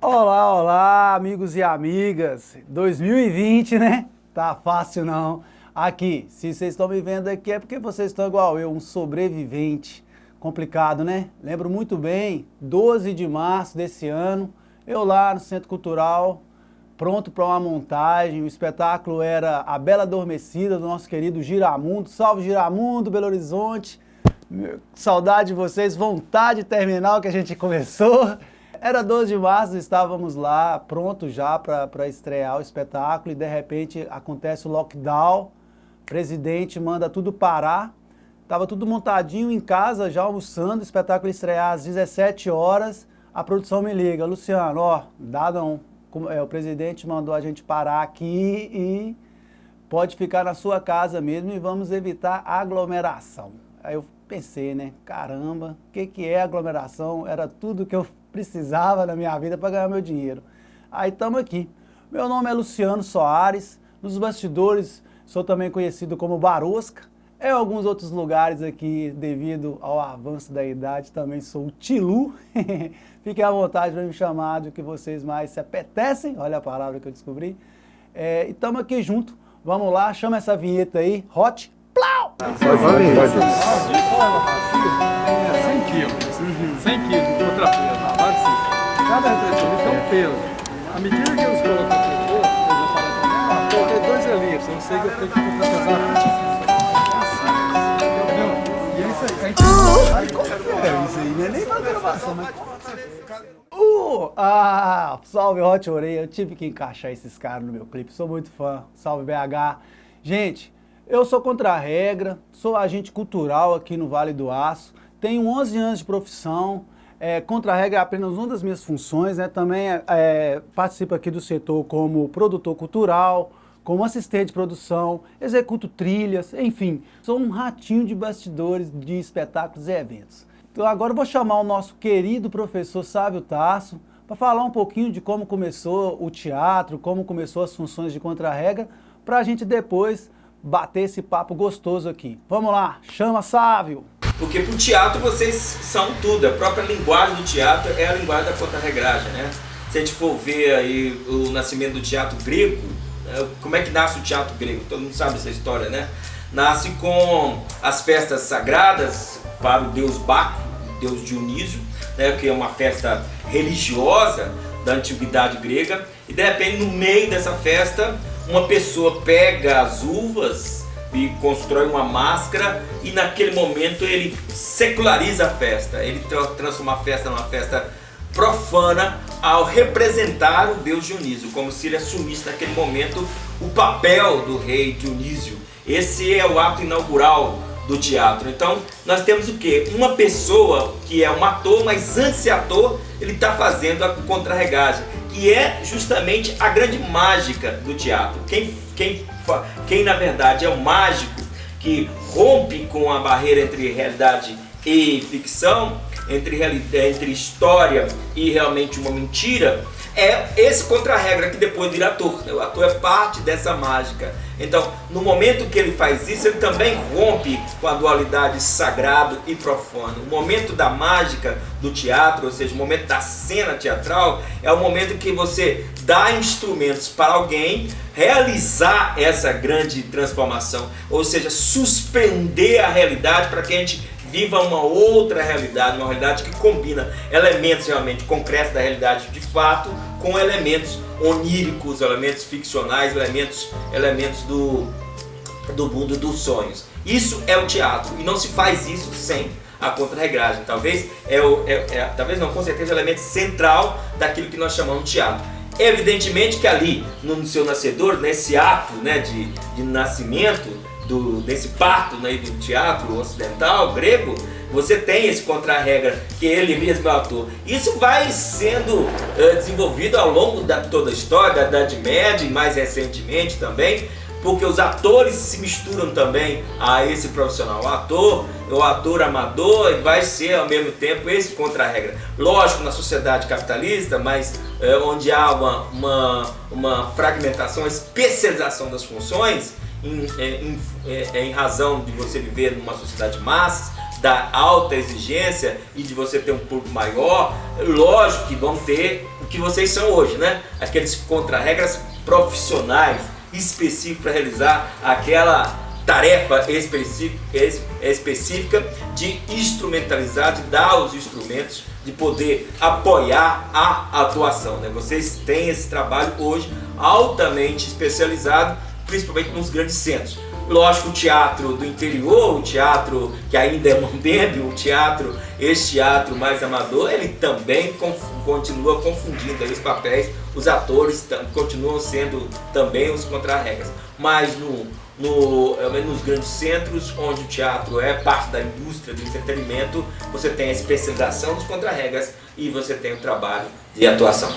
Olá, olá, amigos e amigas. 2020, né? Tá fácil não. Aqui, se vocês estão me vendo aqui é porque vocês estão igual eu, um sobrevivente. Complicado, né? Lembro muito bem, 12 de março desse ano, eu lá no Centro Cultural, pronto para uma montagem. O espetáculo era A Bela Adormecida, do nosso querido Giramundo. Salve Giramundo, Belo Horizonte. Saudade de vocês, vontade de terminar o que a gente começou. Era 12 de março, estávamos lá pronto já para estrear o espetáculo e de repente acontece o lockdown, o presidente manda tudo parar, estava tudo montadinho em casa já almoçando, o espetáculo ia estrear às 17 horas, a produção me liga, Luciano, ó, dá não, o presidente mandou a gente parar aqui e pode ficar na sua casa mesmo e vamos evitar aglomeração. Aí eu pensei, né, caramba, o que é aglomeração? Era tudo que eu precisava na minha vida para ganhar meu dinheiro. Aí estamos aqui. Meu nome é Luciano Soares, nos bastidores sou também conhecido como Barosca. Em alguns outros lugares aqui, devido ao avanço da idade, também sou o Tilu. Fiquem à vontade para me chamar do que vocês mais se apetecem, olha a palavra que eu descobri. E estamos aqui junto, vamos lá, chama essa vinheta aí, Hot Plau! Pode. 100 quilos. 100 quilos de contrapeso. Cada representante é um peso. À medida que eles colocam o peso, eles vão falar também, coloquei 2 ali, eu não sei que eu tenho que contrapesar. Entendeu? E é isso aí. A gente Isso aí não é nem pra gravação, mas... salve Hot Oreia, eu tive que encaixar esses caras no meu clipe, sou muito fã, salve BH. Gente, eu sou contra a regra, sou agente cultural aqui no Vale do Aço, tenho 11 anos de profissão, contra a regra é apenas uma das minhas funções, né? Também participo aqui do setor como produtor cultural, como assistente de produção, executo trilhas, enfim, sou um ratinho de bastidores de espetáculos e eventos. Então agora eu vou chamar o nosso querido professor Sávio Tasso para falar um pouquinho de como começou o teatro, como começou as funções de contra-regra, para a gente depois bater esse papo gostoso aqui. Vamos lá, chama Sávio! Porque pro teatro vocês são tudo, a própria linguagem do teatro é a linguagem da contra-regragem, né? Se a gente for ver aí o nascimento do teatro grego, como é que nasce o teatro grego? Todo mundo sabe essa história, né? Nasce com as festas sagradas para o deus Baco, o deus Dionísio, né? Que é uma festa religiosa da antiguidade grega, e de repente no meio dessa festa uma pessoa pega as uvas e constrói uma máscara e naquele momento ele seculariza a festa, ele transforma a festa numa festa profana ao representar o deus Dionísio, como se ele assumisse naquele momento o papel do rei Dionísio. Esse é o ato inaugural do teatro. Então nós temos o quê? Uma pessoa que é um ator, mas antes de ser ator ele está fazendo a contra-regagem, que é justamente a grande mágica do teatro. Quem na verdade é o mágico que rompe com a barreira entre realidade e ficção, entre história e realmente uma mentira, é esse contra-regra que depois vira ator. O ator é parte dessa mágica. Então, no momento que ele faz isso, ele também rompe com a dualidade sagrado e profano. O momento da mágica do teatro, ou seja, o momento da cena teatral, é o momento que você dá instrumentos para alguém realizar essa grande transformação, ou seja, suspender a realidade para que a gente viva uma outra realidade, uma realidade que combina elementos realmente concretos da realidade de fato com elementos oníricos, elementos ficcionais, elementos do mundo dos sonhos. Isso é o teatro e não se faz isso sem a contra-regragem. Talvez com certeza é o elemento central daquilo que nós chamamos de teatro. Evidentemente que ali, no seu nascedor, nesse ato, né, de nascimento, desse parto, né, do teatro ocidental, grego, você tem esse contra-regra que ele mesmo é o ator. Isso vai sendo desenvolvido ao longo de toda a história, da Idade Média e mais recentemente também, porque os atores se misturam também a esse profissional. O ator amador vai ser ao mesmo tempo esse contra-regra. Lógico, na sociedade capitalista, mas onde há uma fragmentação, uma especialização das funções, em razão de você viver numa sociedade de massas, da alta exigência e de você ter um público maior, lógico que vão ter o que vocês são hoje, né? Aqueles contra-regras profissionais específicos para realizar aquela tarefa específica de instrumentalizar, de dar os instrumentos, de poder apoiar a atuação, né? Vocês têm esse trabalho hoje altamente especializado, principalmente nos grandes centros. Lógico, o teatro do interior, o teatro que ainda é mambembe, esse teatro mais amador, ele também continua confundindo aí os papéis, os atores continuam sendo também os contra-regras. Mas nos grandes centros, onde o teatro é parte da indústria do entretenimento, você tem a especialização dos contra-regras e você tem o trabalho de atuação.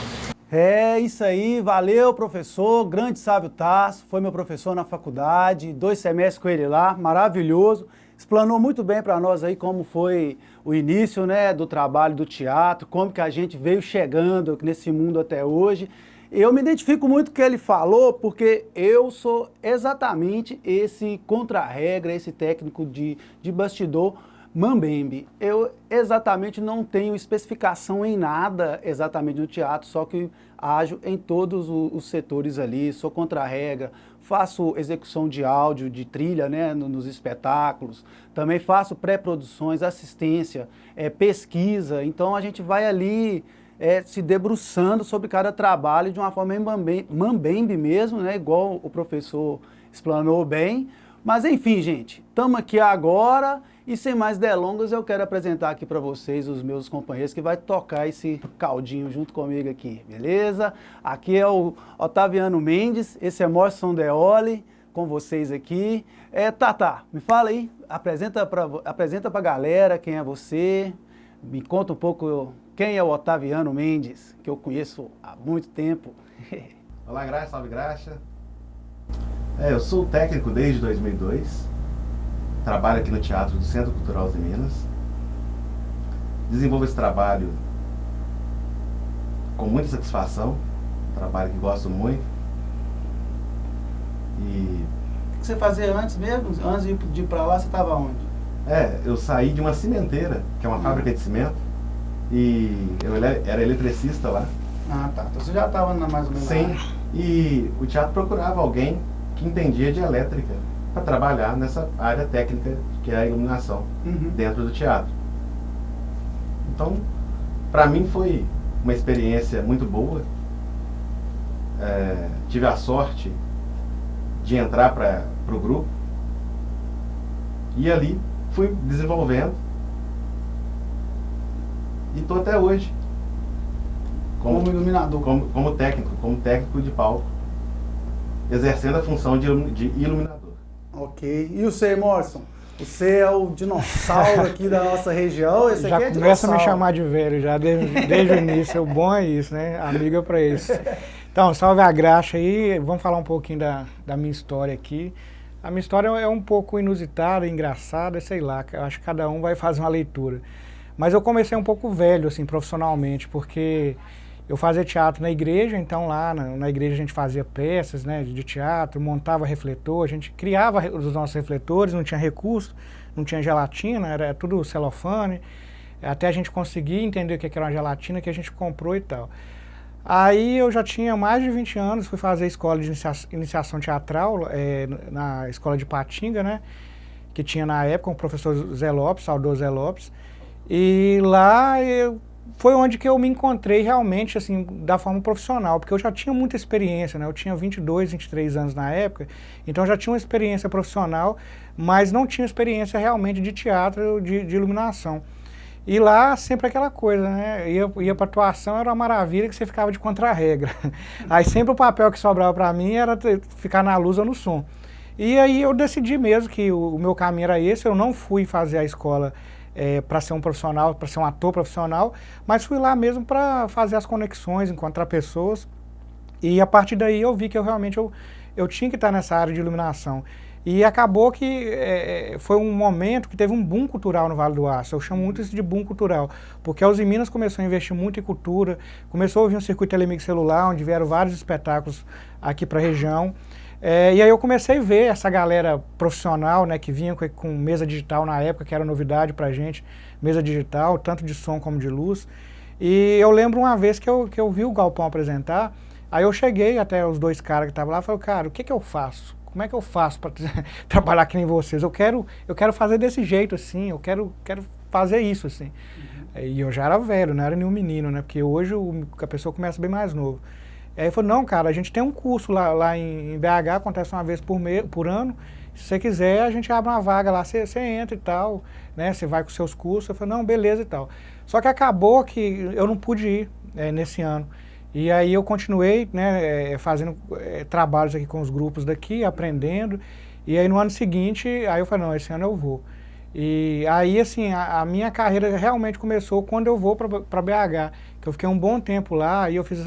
É isso aí, valeu professor, grande Sávio Tasso, foi meu professor na faculdade, 2 semestres com ele lá, maravilhoso, explanou muito bem para nós aí como foi o início, né, do trabalho do teatro, como que a gente veio chegando nesse mundo até hoje. Eu me identifico muito com o que ele falou, porque eu sou exatamente esse contra-regra, esse técnico de bastidor, mambembe. Eu exatamente não tenho especificação em nada exatamente no teatro, só que ajo em todos os setores ali, sou contra-regra, faço execução de áudio, de trilha, né, nos espetáculos, também faço pré-produções, assistência, pesquisa, então a gente vai ali se debruçando sobre cada trabalho de uma forma mambembe mesmo, né, igual o professor explanou bem. Mas enfim, gente, estamos aqui agora e sem mais delongas eu quero apresentar aqui para vocês os meus companheiros que vai tocar esse caldinho junto comigo aqui, beleza? Aqui é o Otaviano Mendes, esse é Morrison Deoli com vocês aqui. Tata, me fala aí, apresenta pra galera quem é você, me conta um pouco quem é o Otaviano Mendes, que eu conheço há muito tempo. Olá, Graxa, salve Graxa. Eu sou técnico desde 2002, trabalho aqui no Teatro do Centro Cultural de Minas, desenvolvo esse trabalho com muita satisfação, um trabalho que gosto muito. E O que você fazia antes mesmo? Antes de ir para lá, você estava onde? eu saí de uma cimenteira, que é uma fábrica de cimento, e eu era eletricista lá. Ah, tá. Então você já estava mais ou menos Sim, lá. e o teatro procurava alguém que entendia de elétrica para trabalhar nessa área técnica que é a iluminação dentro do teatro. Então, para mim foi uma experiência muito boa. Tive a sorte de entrar para o grupo e ali fui desenvolvendo e estou até hoje Como iluminador. como técnico de palco, exercendo a função de iluminador. Ok. E você, Morrison? Você é o dinossauro aqui da nossa região. Esse já aqui é começa a me dinossauro. chamar de velho, já desde o início. O bom é isso, né? Amigo é pra isso. Então, salve a graxa aí. Vamos falar um pouquinho da minha história aqui. A minha história é um pouco inusitada, engraçada, sei lá. Eu acho que cada um vai fazer uma leitura. Mas eu comecei um pouco velho, assim, profissionalmente, porque eu fazia teatro na igreja, então lá na igreja a gente fazia peças, né, de teatro, montava refletor, a gente criava os nossos refletores, não tinha recurso, não tinha gelatina, era tudo celofane, até a gente conseguir entender o que era uma gelatina que a gente comprou e tal. Aí eu já tinha mais de 20 anos, fui fazer a escola de iniciação teatral na escola de Patinga, né, que tinha na época o professor Zé Lopes, saudoso Zé Lopes, e lá foi onde que eu me encontrei realmente, assim, da forma profissional, porque eu já tinha muita experiência, né? Eu tinha 22, 23 anos na época, então eu já tinha uma experiência profissional, mas não tinha experiência realmente de teatro, de iluminação. E lá, sempre aquela coisa, né? Ia pra atuação, era uma maravilha que você ficava de contra-regra. Aí sempre o papel que sobrava pra mim era ficar na luz ou no som. E aí eu decidi mesmo que o meu caminho era esse, eu não fui fazer a escola para ser um profissional, para ser um ator profissional, mas fui lá mesmo para fazer as conexões, encontrar pessoas, e a partir daí eu vi que eu tinha que estar nessa área de iluminação. E acabou que foi um momento que teve um boom cultural no Vale do Aço. Eu chamo muito isso de boom cultural, porque a Uzi Minas começou a investir muito em cultura, começou a ouvir um circuito Telemix celular, onde vieram vários espetáculos aqui para a região. E aí eu comecei a ver essa galera profissional, né, que vinha com mesa digital na época, que era novidade pra gente, mesa digital, tanto de som como de luz. E eu lembro uma vez que eu vi o Galpão apresentar, aí eu cheguei até os dois caras que estavam lá e falei, cara, o que que eu faço? Como é que eu faço para trabalhar que nem vocês? Eu quero fazer desse jeito, assim, eu quero fazer isso, assim. E eu já era velho, não era nenhum menino, né, porque hoje a pessoa começa bem mais novo. Aí ele falou, não, cara, a gente tem um curso lá em BH, acontece uma vez por ano, se você quiser, a gente abre uma vaga lá, você entra e tal, né, você vai com seus cursos. Eu falei, não, beleza e tal. Só que acabou que eu não pude ir nesse ano. E aí eu continuei, né, fazendo trabalhos aqui com os grupos daqui, aprendendo, e aí no ano seguinte, aí eu falei, não, esse ano eu vou. E aí, assim, a minha carreira realmente começou quando eu vou para BH, que eu fiquei um bom tempo lá, e eu fiz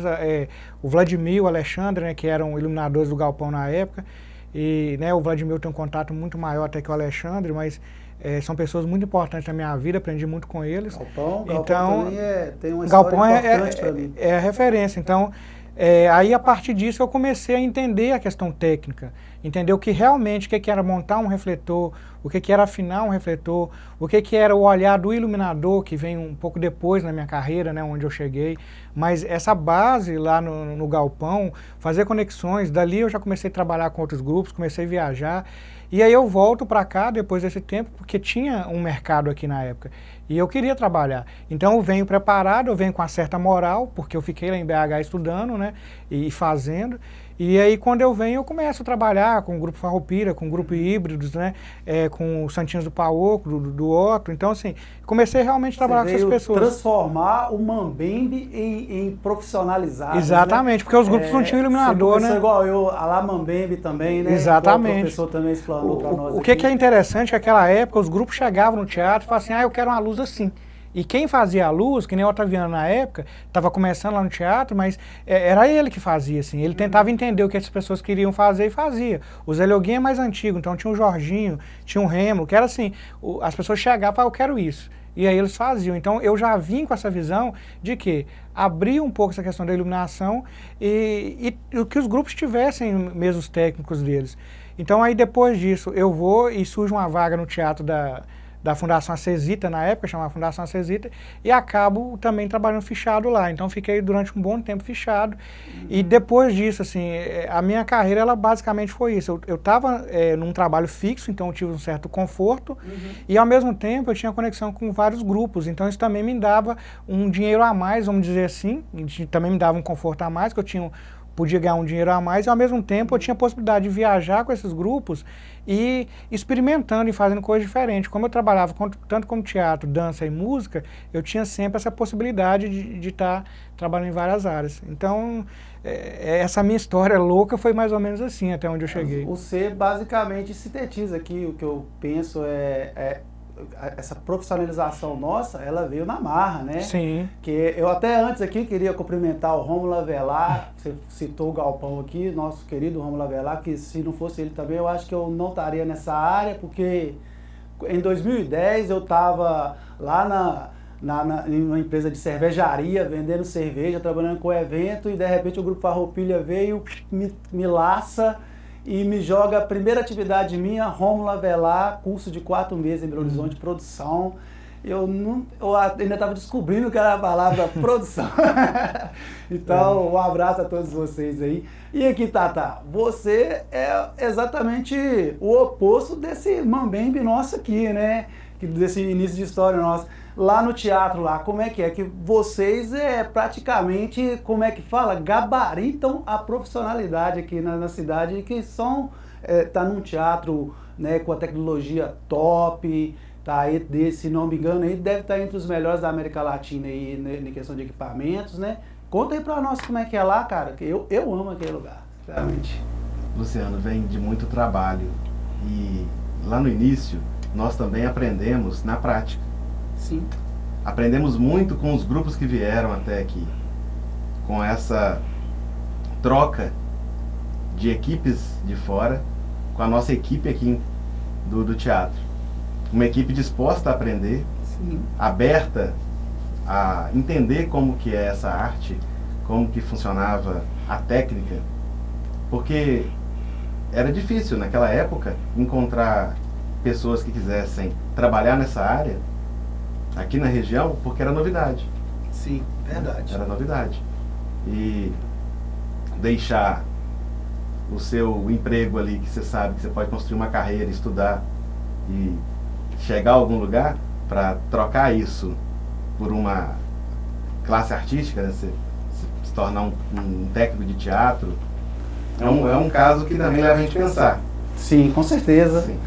o Vladimir, o Alexandre, né, que eram iluminadores do Galpão na época, e né, o Vladimir tem um contato muito maior até que o Alexandre, mas são pessoas muito importantes na minha vida, aprendi muito com eles. Galpão então, também tem uma história importante para mim. É a referência, então... aí a partir disso eu comecei a entender a questão técnica, entender o que realmente, o que era montar um refletor, o que era afinar um refletor, o que era o olhar do iluminador, que vem um pouco depois na minha carreira, né, onde eu cheguei, mas essa base lá no Galpão, fazer conexões, dali eu já comecei a trabalhar com outros grupos, comecei a viajar, e aí eu volto para cá depois desse tempo, porque tinha um mercado aqui na época, e eu queria trabalhar. Então eu venho preparado, eu venho com uma certa moral, porque eu fiquei lá em BH estudando, né, e fazendo, e aí quando eu venho eu começo a trabalhar com o Grupo Farroupilha, com o Grupo Híbridos, né, com o Santinhos do Paoco, do Otto, então assim, comecei realmente a trabalhar com essas pessoas. Transformar o Mambembe em profissionalizado. Exatamente, né? Porque os grupos não tinham iluminador, né? Igual eu, a lá Mambembe também, né? Exatamente. O professor também explanou para nós. O que é interessante é que naquela época os grupos chegavam no teatro e falavam assim, eu quero uma luz assim. E quem fazia a luz, que nem o Otaviano na época, estava começando lá no teatro, mas era ele que fazia, assim. Ele tentava entender o que as pessoas queriam fazer e fazia. O Zé Leoguinho é mais antigo, então tinha o Jorginho, tinha o Remo, que era assim, as pessoas chegavam e falavam, eu quero isso. E aí eles faziam. Então eu já vim com essa visão de que abrir um pouco essa questão da iluminação e que os grupos tivessem mesmo os técnicos deles. Então aí depois disso eu vou e surge uma vaga no teatro da Fundação Acesita, na época, chamava Fundação Acesita, e acabo também trabalhando fichado lá. Então fiquei durante um bom tempo fichado. E depois disso, assim, a minha carreira, ela basicamente foi isso. Eu estava num trabalho fixo, então eu tive um certo conforto, e ao mesmo tempo eu tinha conexão com vários grupos, então isso também me dava um dinheiro a mais, vamos dizer assim, e também me dava um conforto a mais, que eu podia ganhar um dinheiro a mais, e ao mesmo tempo eu tinha a possibilidade de viajar com esses grupos e experimentando e fazendo coisas diferentes. Como eu trabalhava tanto como teatro, dança e música, eu tinha sempre essa possibilidade de estar trabalhando em várias áreas. Então, essa minha história louca foi mais ou menos assim, até onde eu cheguei. Você basicamente sintetiza aqui, o que eu penso essa profissionalização nossa, ela veio na marra, né? Sim. Que eu até antes aqui queria cumprimentar o Rômulo Avelar, você citou o Galpão aqui, nosso querido Rômulo Avelar, que se não fosse ele também, eu acho que eu não estaria nessa área, porque em 2010 eu estava lá em uma empresa de cervejaria, vendendo cerveja, trabalhando com evento, e de repente o Grupo Farroupilha veio, me laça, e me joga a primeira atividade minha, Rômulo Avelar, curso de 4 meses em Belo Horizonte, produção. Eu ainda estava descobrindo que era a palavra produção. Então, um abraço a todos vocês aí. E aqui, Tata, você é exatamente o oposto desse Mambembe nosso aqui, né? Desse início de história nosso. Lá no teatro, lá, como é que é? Que vocês praticamente, como é que fala? Gabaritam a profissionalidade aqui na cidade, que tá num teatro, né, com a tecnologia top, tá aí, se não me engano, aí deve estar entre os melhores da América Latina aí, né, em questão de equipamentos, né? Conta aí pra nós como é que é lá, cara, que eu amo aquele lugar, realmente. Luciano, vem de muito trabalho e lá no início nós também aprendemos na prática. Sim. Aprendemos muito com os grupos que vieram até aqui, com essa troca de equipes de fora, com a nossa equipe aqui do teatro. Uma equipe disposta a aprender, sim, aberta a entender como que é essa arte, como que funcionava a técnica, porque era difícil naquela época encontrar pessoas que quisessem trabalhar nessa área aqui na região, porque era novidade. Sim, verdade. Era novidade. E deixar o seu emprego ali, que você sabe que você pode construir uma carreira, estudar e chegar a algum lugar, para trocar isso por uma classe artística, né? Se tornar um técnico de teatro, é um caso que também leva a gente a pensar. Sim, com certeza. Sim.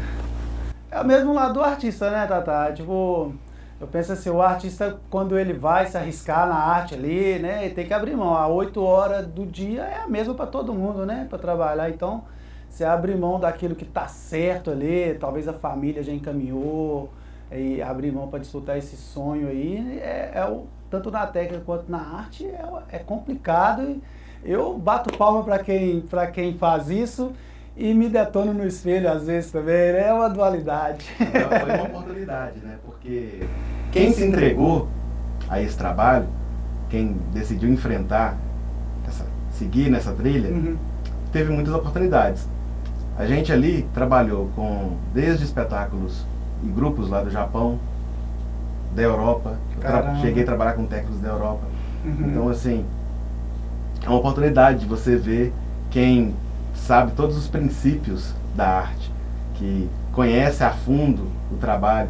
É o mesmo lado do artista, né, Tata? Tipo, eu penso assim, o artista, quando ele vai se arriscar na arte ali, né, ele tem que abrir mão. A 8 horas do dia é a mesma para todo mundo, né, para trabalhar. Então, você abrir mão daquilo que tá certo ali, talvez a família já encaminhou, e abrir mão para desfrutar esse sonho aí, tanto na técnica quanto na arte, é complicado. Eu bato palma para quem faz isso e me detono no espelho às vezes também, né? É uma dualidade. Foi uma oportunidade, né? Porque quem se entregou a esse trabalho, quem decidiu enfrentar, seguir nessa trilha, teve muitas oportunidades. A gente ali trabalhou desde espetáculos e grupos lá do Japão, da Europa. Cheguei a trabalhar com técnicos da Europa. Então, assim, é uma oportunidade de você ver quem sabe todos os princípios da arte, que conhece a fundo o trabalho,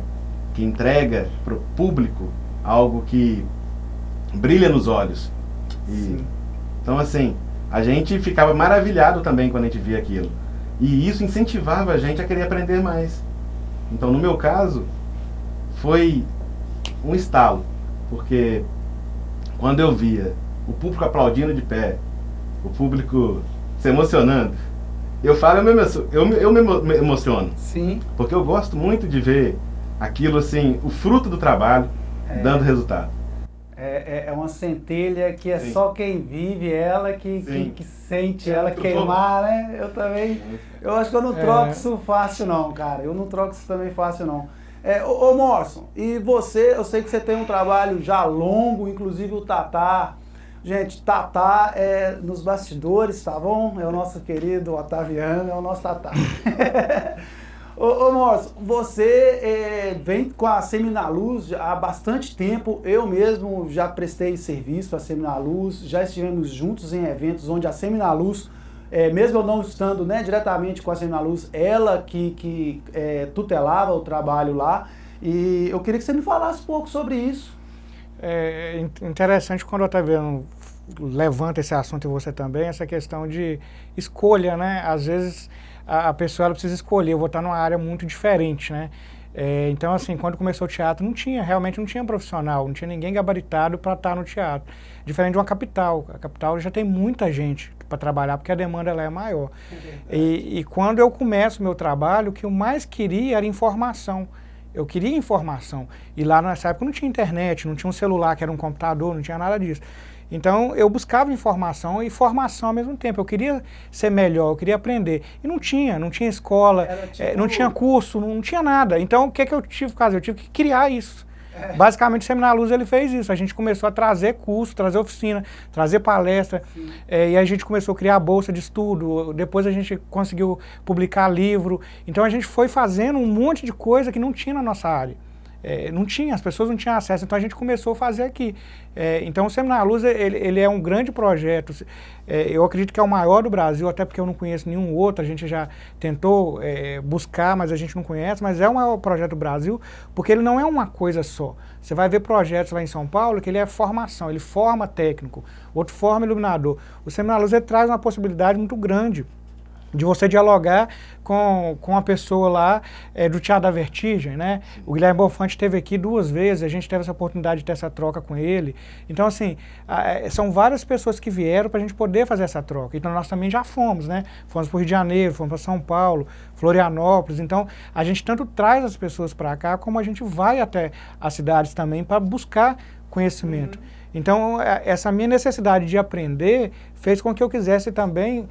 que entrega para o público algo que brilha nos olhos. Então, assim, a gente ficava maravilhado também quando a gente via aquilo. E isso incentivava a gente a querer aprender mais. Então, no meu caso, foi um estalo, porque quando eu via o público aplaudindo de pé, o público se emocionando, eu me emociono. Sim. Porque eu gosto muito de ver aquilo assim, o fruto do trabalho dando resultado. É uma centelha que Sim. Só quem vive ela que sente ela Muito queimar, bom. né? Eu também, eu acho que eu não troco isso fácil não, cara. Eu não troco isso também fácil não. Ô Morrison, e você, eu sei que você tem um trabalho já longo, inclusive o Tatá. Gente, Tatá é nos bastidores, tá bom? É o nosso querido Otaviano, é o nosso Tatá. Ô Morrison, você vem com a Seminaluz há bastante tempo. Eu mesmo já prestei serviço à Seminaluz, já estivemos juntos em eventos onde a Seminaluz, mesmo eu não estando, né, diretamente com a Seminaluz, ela que tutelava o trabalho lá. E eu queria que você me falasse um pouco sobre isso. É interessante quando o Otaviano levanta esse assunto e você também, essa questão de escolha, né? Às vezes a pessoa ela precisa escolher, eu vou estar numa área muito diferente, né? Então, assim, quando começou o teatro, realmente não tinha profissional, não tinha ninguém gabaritado para estar no teatro. Diferente de uma capital. A capital já tem muita gente para trabalhar, porque a demanda ela é maior. E quando eu começo o meu trabalho, o que eu mais queria era informação. Eu queria informação. E lá nessa época não tinha internet, não tinha um celular que era um computador, não tinha nada disso. Então eu buscava informação e formação ao mesmo tempo. Eu queria ser melhor, eu queria aprender. E não tinha escola, não tinha curso, não tinha nada. Então o que eu tive que fazer? Eu tive que criar isso. Basicamente o Seminaluz ele fez isso. A gente começou a trazer curso, trazer oficina, trazer palestra. E a gente começou a criar bolsa de estudo. Depois a gente conseguiu publicar livro. Então a gente foi fazendo um monte de coisa que não tinha na nossa área. Não tinha, as pessoas não tinham acesso, então a gente começou a fazer aqui. Então o Seminaluz ele é um grande projeto, eu acredito que é o maior do Brasil, até porque eu não conheço nenhum outro, a gente já tentou buscar, mas a gente não conhece, mas é o maior projeto do Brasil, porque ele não é uma coisa só. Você vai ver projetos lá em São Paulo que ele é formação, ele forma técnico, outro forma iluminador. O Seminaluz ele traz uma possibilidade muito grande de você dialogar com a pessoa lá do Teatro da Vertigem, né? O Guilherme Bonfante esteve aqui 2 vezes, a gente teve essa oportunidade de ter essa troca com ele. Então, assim, são várias pessoas que vieram para a gente poder fazer essa troca. Então, nós também já fomos, né? Fomos para o Rio de Janeiro, fomos para São Paulo, Florianópolis. Então, a gente tanto traz as pessoas para cá, como a gente vai até as cidades também para buscar conhecimento. Então, essa minha necessidade de aprender fez com que eu quisesse também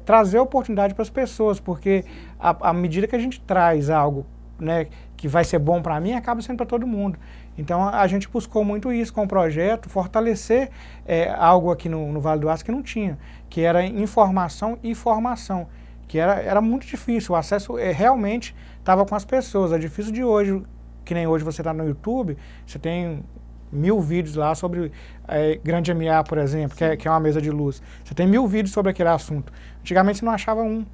trazer oportunidade para as pessoas, porque à medida que a gente traz algo, né, que vai ser bom para mim, acaba sendo para todo mundo. Então, a gente buscou muito isso com o projeto, fortalecer algo aqui no Vale do Aço que não tinha, que era informação e formação. que era muito difícil, o acesso realmente estava com as pessoas. É difícil de hoje, que nem hoje você está no YouTube, você tem 1000 vídeos lá sobre grande MA, por exemplo, que é uma mesa de luz. Você tem 1000 vídeos sobre aquele assunto. Antigamente você não achava um.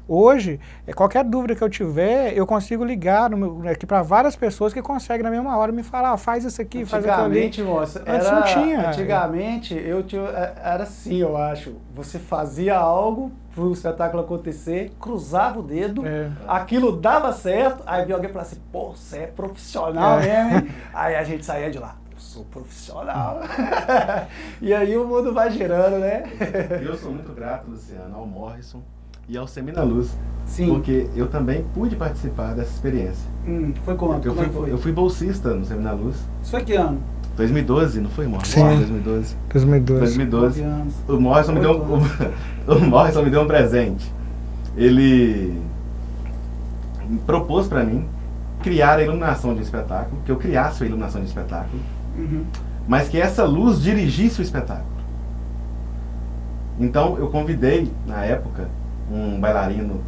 Hoje, qualquer dúvida que eu tiver, eu consigo ligar aqui para várias pessoas que conseguem na mesma hora me falar, faz isso aqui, faz aquilo ali. Antigamente, moça, não tinha. Antigamente, era assim, eu acho. Você fazia algo pro espetáculo acontecer, cruzava o dedo, aquilo dava certo, aí vinha alguém e falava assim, pô, você é profissional mesmo, hein? Aí a gente saía de lá. Sou profissional. E aí o mundo vai girando, né? Eu sou muito grato, Luciano, ao Morrison e ao Semina Luz. Sim. Porque eu também pude participar dessa experiência. Foi quando? Eu fui bolsista no Semina Luz. Isso foi que ano? 2012, não foi, Morrison? Sim. 2012. O Morrison me deu um presente. Ele me propôs para mim criar a iluminação de um espetáculo, que eu criasse a iluminação de um espetáculo, mas que essa luz dirigisse o espetáculo. Então eu convidei, na época, um bailarino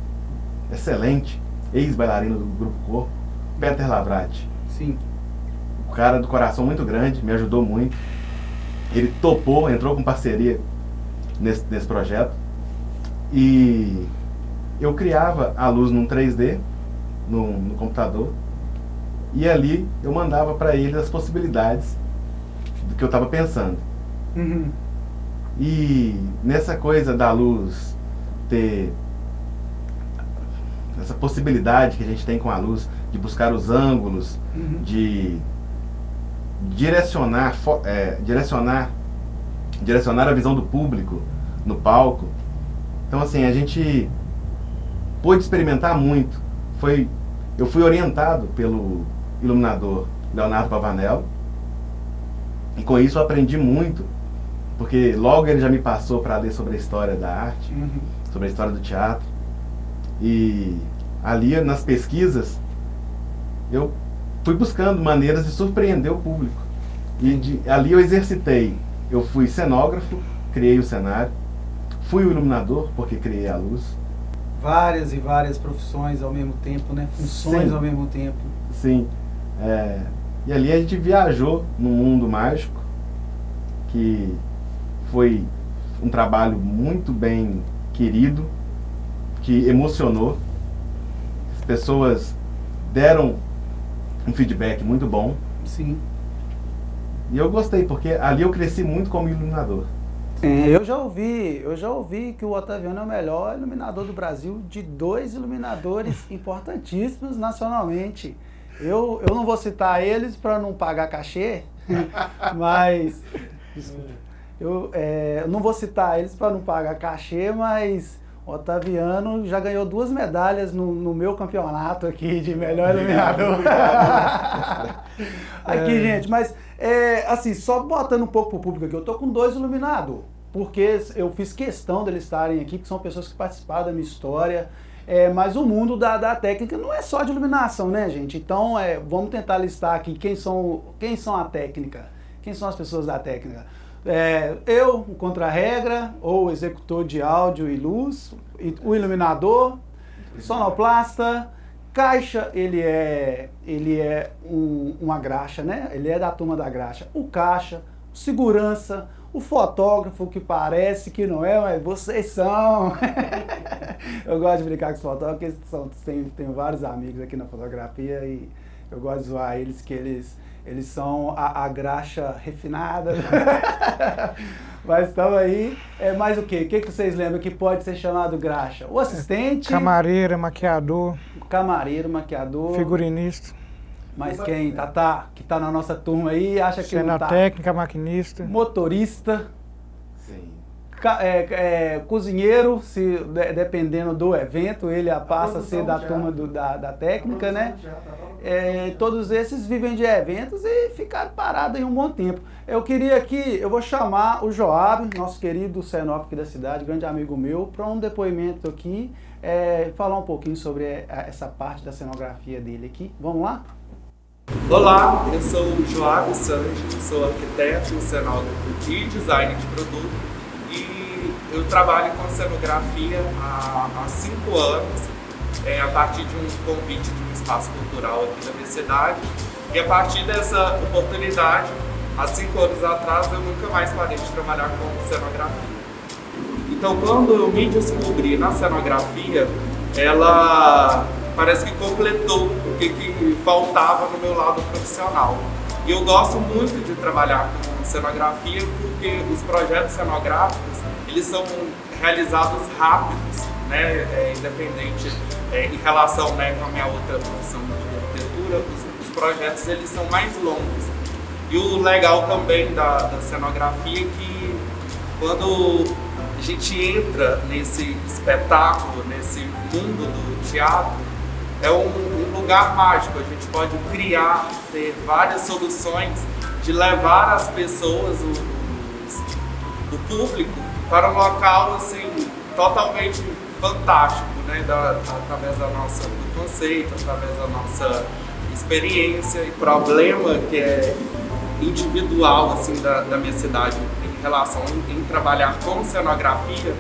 excelente, ex-bailarino do Grupo Corpo, Peter Lavrati. Sim. O cara do coração muito grande, me ajudou muito. Ele topou, entrou com parceria nesse projeto. E eu criava a luz num 3D, no computador, e ali eu mandava para ele as possibilidades do que eu estava pensando. E nessa coisa da luz ter essa possibilidade que a gente tem com a luz de buscar os ângulos, de direcionar a visão do público no palco. Então assim, a gente pôde experimentar muito. Eu fui orientado pelo iluminador Leonardo Pavanello, e com isso eu aprendi muito, porque logo ele já me passou para ler sobre a história da arte, sobre a história do teatro, e ali nas pesquisas eu fui buscando maneiras de surpreender o público, e ali eu exercitei. Eu fui cenógrafo, criei o cenário, fui o iluminador porque criei a luz. Várias e várias profissões ao mesmo tempo, né? Funções ao mesmo tempo. Sim. E ali a gente viajou num mundo mágico, que foi um trabalho muito bem querido, que emocionou. As pessoas deram um feedback muito bom. Sim. E eu gostei, porque ali eu cresci muito como iluminador. Eu já ouvi que o Otaviano é o melhor iluminador do Brasil, de 2 iluminadores importantíssimos nacionalmente. Eu não vou citar eles para não pagar cachê, mas eu não vou citar eles para não pagar cachê, mas o Otaviano já ganhou 2 medalhas no meu campeonato aqui de melhor iluminador. Aqui, gente, mas assim, só botando um pouco pro público aqui, eu tô com 2 iluminadores, porque eu fiz questão deles estarem aqui, que são pessoas que participaram da minha história. Mas o mundo da técnica não é só de iluminação, né, gente? Então, vamos tentar listar aqui quem são a técnica, quem são as pessoas da técnica. Eu, o contra-regra, ou executor de áudio e luz, o iluminador, sonoplasta, caixa, ele é uma graxa, né? Ele é da turma da graxa. O caixa, segurança, o fotógrafo, que parece que não é, mas vocês são. Eu gosto de brincar com os fotógrafos, porque tenho vários amigos aqui na fotografia e eu gosto de zoar eles, que eles são a graxa refinada. Mas estamos aí. Mais o quê? O que vocês lembram que pode ser chamado graxa? O assistente? Camareira, maquiador. Camareiro, maquiador. Figurinista. Mas quem, Tatá, que está na nossa turma aí, acha que não tá? Técnica, maquinista. Motorista. Sim. Cozinheiro, dependendo do evento, ele passa a ser da turma da técnica, né? Todos esses vivem de eventos e ficaram parados aí um bom tempo. Eu vou chamar o Joab, nosso querido cenógrafo aqui da cidade, grande amigo meu, para um depoimento aqui, falar um pouquinho sobre essa parte da cenografia dele aqui. Vamos lá? Olá, eu sou o Joab Sanches, sou arquiteto, cenógrafo e designer de produto. E Eu trabalho com cenografia há 5 anos, a partir de um convite de um espaço cultural aqui da minha cidade. E a partir dessa oportunidade, há 5 anos atrás, eu nunca mais parei de trabalhar com cenografia. Então, quando eu me descobri na cenografia, ela parece que completou o que faltava no meu lado profissional. E eu gosto muito de trabalhar com cenografia porque os projetos cenográficos, eles são realizados rápidos, né, independente em relação, né, com a minha outra profissão de arquitetura, os projetos eles são mais longos. E o legal também da cenografia é que quando a gente entra nesse espetáculo, nesse mundo do teatro, é um lugar mágico. A gente pode criar, ter várias soluções de levar as pessoas, o público, para um local assim, totalmente fantástico, né? Através do conceito, através da nossa experiência e problema que é individual assim, da minha cidade em relação em trabalhar com cenografia,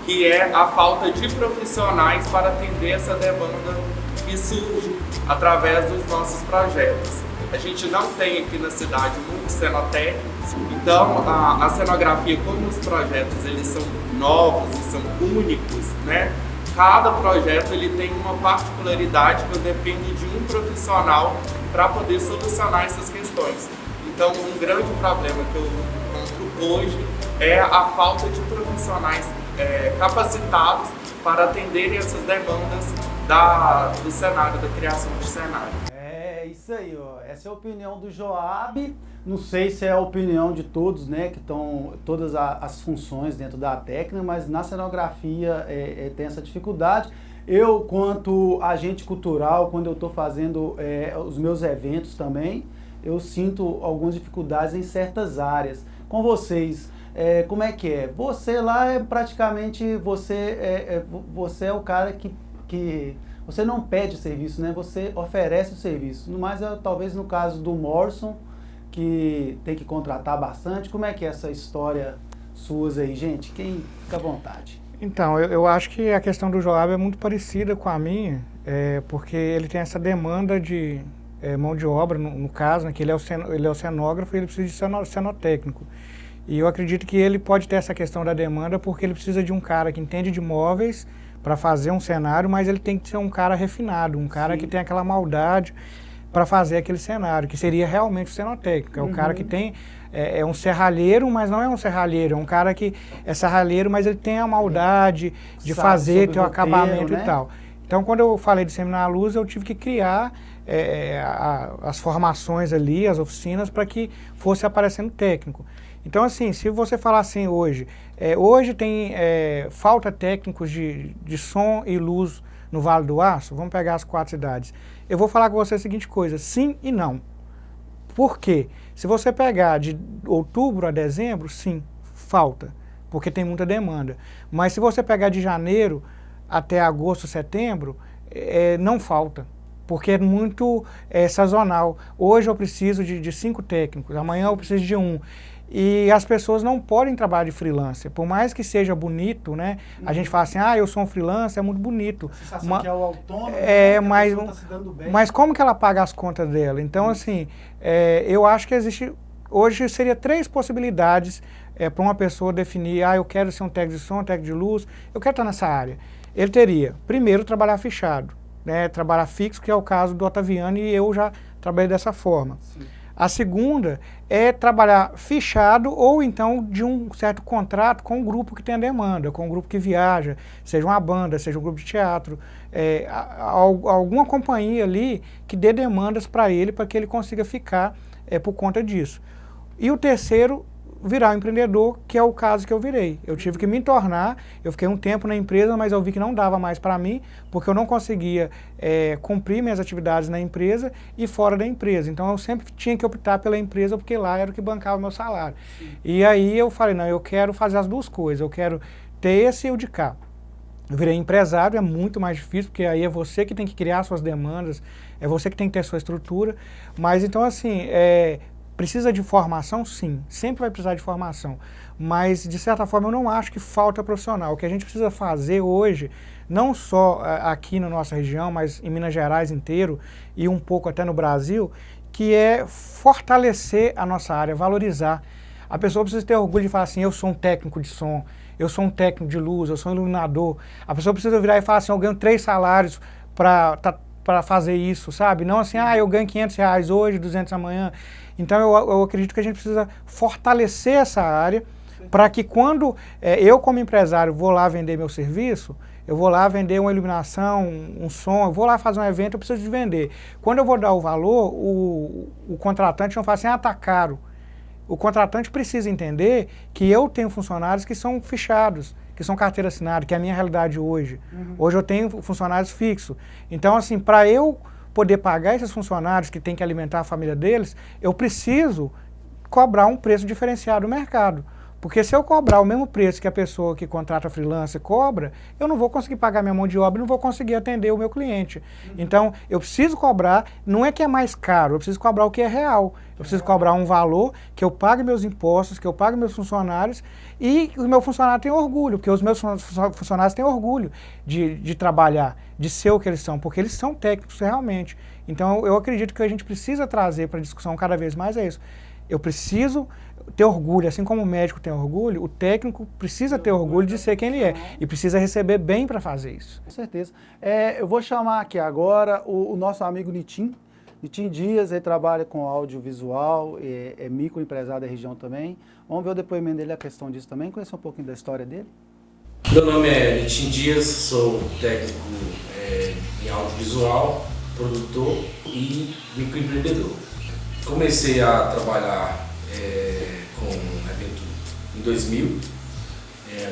que é a falta de profissionais para atender essa demanda que surge através dos nossos projetos. A gente não tem aqui na cidade muitos cenotécnicos, então a cenografia, como os projetos eles são novos e são únicos, né? Cada projeto ele tem uma particularidade que depende de um profissional para poder solucionar essas questões. Então, um grande problema que eu encontro hoje é a falta de profissionais capacitados para atenderem essas demandas do cenário, da criação de cenário. É isso aí, ó. Essa é a opinião do Joab. Não sei se é a opinião de todos, né, que estão todas as funções dentro da técnica, mas na cenografia tem essa dificuldade. Eu, quanto agente cultural, quando eu estou fazendo os meus eventos também, eu sinto algumas dificuldades em certas áreas. Com vocês, como é que é? Você lá é praticamente, você é o cara que você não pede serviço, né? Você oferece o serviço. Mas talvez no caso do Morrison, que tem que contratar bastante. Como é que é essa história suas aí, gente? Quem fica à vontade? Então, eu acho que a questão do Joab é muito parecida com a minha, porque ele tem essa demanda de mão de obra, no caso, né, que ele é o cenógrafo e ele precisa de cenotécnico. E eu acredito que ele pode ter essa questão da demanda porque ele precisa de um cara que entende de móveis para fazer um cenário, mas ele tem que ser um cara refinado, um cara que tem aquela maldade para fazer aquele cenário, que seria realmente o cenotécnico. É o cara que tem, é um serralheiro, mas não é um serralheiro, é um cara que é serralheiro, mas ele tem a maldade de fazer, ter o acabamento, né? E tal. Então, quando eu falei de Seminar à Luz, eu tive que criar as formações ali, as oficinas, para que fosse aparecendo técnico. Então, assim, se você falar assim hoje, hoje tem falta técnicos de som e luz no Vale do Aço, vamos pegar as 4 cidades. Eu vou falar com você a seguinte coisa, sim e não. Por quê? Se você pegar de outubro a dezembro, sim, falta, porque tem muita demanda. Mas se você pegar de janeiro até agosto, setembro, não falta, porque é muito sazonal. Hoje eu preciso de 5 técnicos, amanhã eu preciso de 1. E as pessoas não podem trabalhar de freelancer, por mais que seja bonito, né? A gente fala assim, eu sou um freelancer, é muito bonito. A sensação que é o autônomo, mas, tá se dando bem. Mas como que ela paga as contas dela? Então, assim, eu acho que existe, hoje seria 3 possibilidades para uma pessoa definir, eu quero ser um técnico de som, um técnico de luz, eu quero estar nessa área. Ele teria, primeiro, trabalhar fichado, né? Trabalhar fixo, que é o caso do Otaviano, e eu já trabalhei dessa forma. Sim. A segunda é trabalhar fichado ou então de um certo contrato com um grupo que tem a demanda, com um grupo que viaja, seja uma banda, seja um grupo de teatro, alguma companhia ali que dê demandas para ele, para que ele consiga ficar por conta disso. E o terceiro, virar um empreendedor, que é o caso que eu virei. Eu tive que me tornar, eu fiquei um tempo na empresa, mas eu vi que não dava mais para mim, porque eu não conseguia cumprir minhas atividades na empresa e fora da empresa. Então eu sempre tinha que optar pela empresa, porque lá era o que bancava o meu salário. Sim. E aí eu falei, não, eu quero fazer as 2 coisas, eu quero ter esse e o de cá. Eu virei empresário, é muito mais difícil, porque aí é você que tem que criar suas demandas, é você que tem que ter sua estrutura. Mas então assim, Precisa de formação? Sim, sempre vai precisar de formação. Mas, de certa forma, eu não acho que falta profissional. O que a gente precisa fazer hoje, não só aqui na nossa região, mas em Minas Gerais inteiro e um pouco até no Brasil, que é fortalecer a nossa área, valorizar. A pessoa precisa ter orgulho de falar assim, eu sou um técnico de som, eu sou um técnico de luz, eu sou um iluminador. A pessoa precisa virar e falar assim, eu ganho 3 salários para fazer isso, sabe? Não assim, eu ganho R$500 hoje, 200 amanhã. Então eu acredito que a gente precisa fortalecer essa área para que quando eu como empresário vou lá vender meu serviço, eu vou lá vender uma iluminação, um som, eu vou lá fazer um evento, eu preciso de vender. Quando eu vou dar o valor, o contratante não fala assim, tá caro. O contratante precisa entender que eu tenho funcionários que são fichados, que são carteira assinada, que é a minha realidade hoje. Hoje eu tenho funcionários fixos. Então, assim, para eu poder pagar esses funcionários que têm que alimentar a família deles, eu preciso cobrar um preço diferenciado no mercado. Porque se eu cobrar o mesmo preço que a pessoa que contrata freelancer cobra, eu não vou conseguir pagar minha mão de obra e não vou conseguir atender o meu cliente. Então, eu preciso cobrar, não é que é mais caro, eu preciso cobrar o que é real. Eu preciso cobrar um valor que eu pague meus impostos, que eu pague meus funcionários e que o meu funcionário tenha orgulho, porque os meus funcionários têm orgulho de trabalhar, de ser o que eles são, porque eles são técnicos realmente. Então, eu acredito que a gente precisa trazer para a discussão cada vez mais isso. Eu preciso ter orgulho, assim como o médico tem orgulho, o técnico precisa ter orgulho de ser quem ele é e precisa receber bem para fazer isso. Com certeza. Eu vou chamar aqui agora o nosso amigo Nitim Dias, ele trabalha com audiovisual, é microempresário da região também. Vamos ver o depoimento dele, a questão disso também, conhecer um pouquinho da história dele. Meu nome é Nitim Dias, sou técnico em audiovisual, produtor e microempreendedor. Comecei a trabalhar com evento em 2000,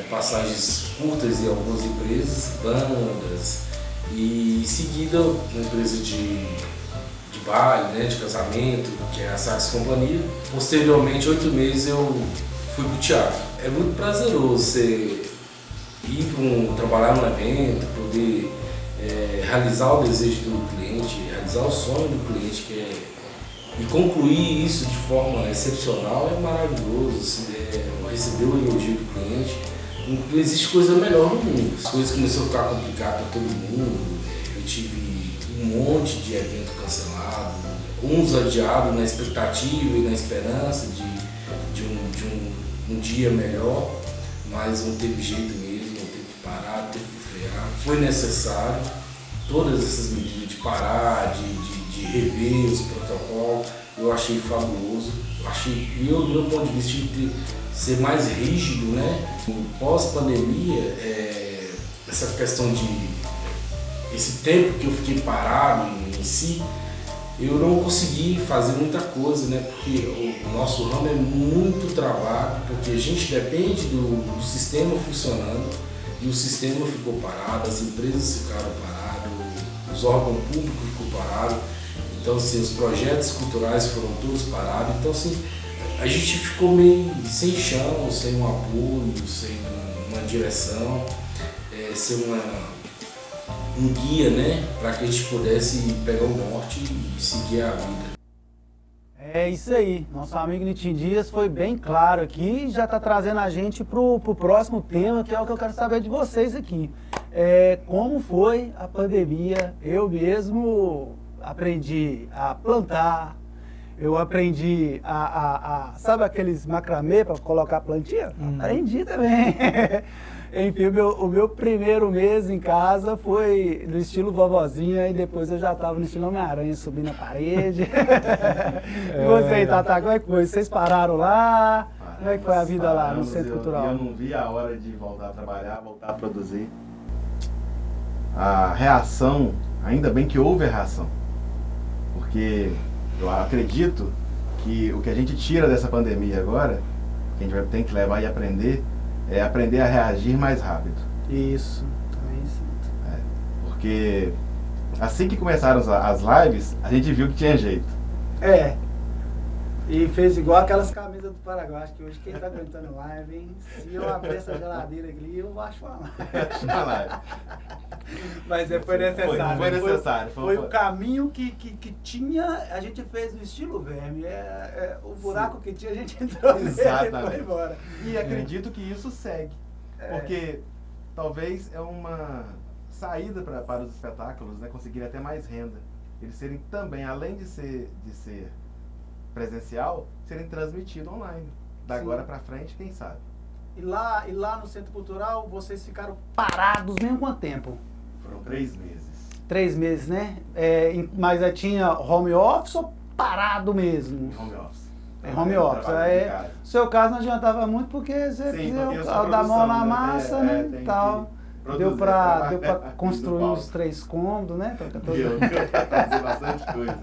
passagens curtas em algumas empresas, bandas, e em seguida uma empresa de baile, né, de casamento, que é a Sax Companhia. Posteriormente, 8 meses eu fui pro teatro. É muito prazeroso você ir trabalhar num evento, poder realizar o desejo do cliente, realizar o sonho do cliente, e concluir isso de forma excepcional é maravilhoso, assim, receber o elogio do cliente. Não existe coisa melhor no mundo. As coisas começaram a ficar complicadas para todo mundo. Eu tive um monte de evento cancelado, uns adiados na expectativa e na esperança de um dia melhor, mas não teve jeito mesmo, teve que parar, teve que frear. Foi necessário todas essas medidas de parar, de rever os protocolos, eu achei fabuloso. Eu, do meu ponto de vista, tinha que ser mais rígido, né? Pós-pandemia, essa questão esse tempo que eu fiquei parado em si, eu não consegui fazer muita coisa, né? Porque o nosso ramo é muito trabalho, porque a gente depende do sistema funcionando e o sistema ficou parado, as empresas ficaram paradas, os órgãos públicos ficou parados. Então, assim, os projetos culturais foram todos parados. Então, assim, a gente ficou meio sem chão, sem um apoio, sem uma direção, sem um guia, né? Para que a gente pudesse pegar o norte e seguir a vida. É isso aí. Nosso amigo Nitim Dias foi bem claro aqui e já está trazendo a gente pro próximo tema, que é o que eu quero saber de vocês aqui. Como foi a pandemia? Eu mesmo aprendi a plantar, eu aprendi sabe aqueles macramê para colocar plantinha? Aprendi também. Enfim, o meu primeiro mês em casa foi no estilo vovozinha e depois eu já estava no estilo Homem-Aranha, subindo a parede. E você, Tata, como é que foi? Vocês pararam lá? Como é que foi a vida lá no Centro Cultural? Eu não vi a hora de voltar a trabalhar, voltar a produzir. A reação, ainda bem que houve a reação. Porque eu acredito que o que a gente tira dessa pandemia agora, que a gente vai ter que levar e aprender, é aprender a reagir mais rápido. Isso, também sinto. Porque assim que começaram as lives, a gente viu que tinha jeito. E fez igual aquelas camisas do Paraguai. Acho que hoje quem tá aguentando live, hein? Se eu abrir essa geladeira aqui, eu acho uma live. Mas foi necessário. Foi necessário. Foi o caminho que tinha, a gente fez no estilo Verme. O buraco que tinha, a gente entrou nele e foi embora. E acredito que isso segue. Porque talvez é uma saída para os espetáculos, né, conseguirem até mais renda. Eles serem também, além de ser presencial, serem transmitidos online. Da agora para frente, quem sabe. E lá no Centro Cultural, vocês ficaram parados mesmo quanto tempo? Foram 3 meses. 3 meses, né? Mas tinha home office ou parado mesmo? Home office. Home office. No seu caso não adiantava muito porque você dar a mão na massa, né? E tal. Deu pra construir os 3 cômodos, né? Deu pra fazer bastante coisa.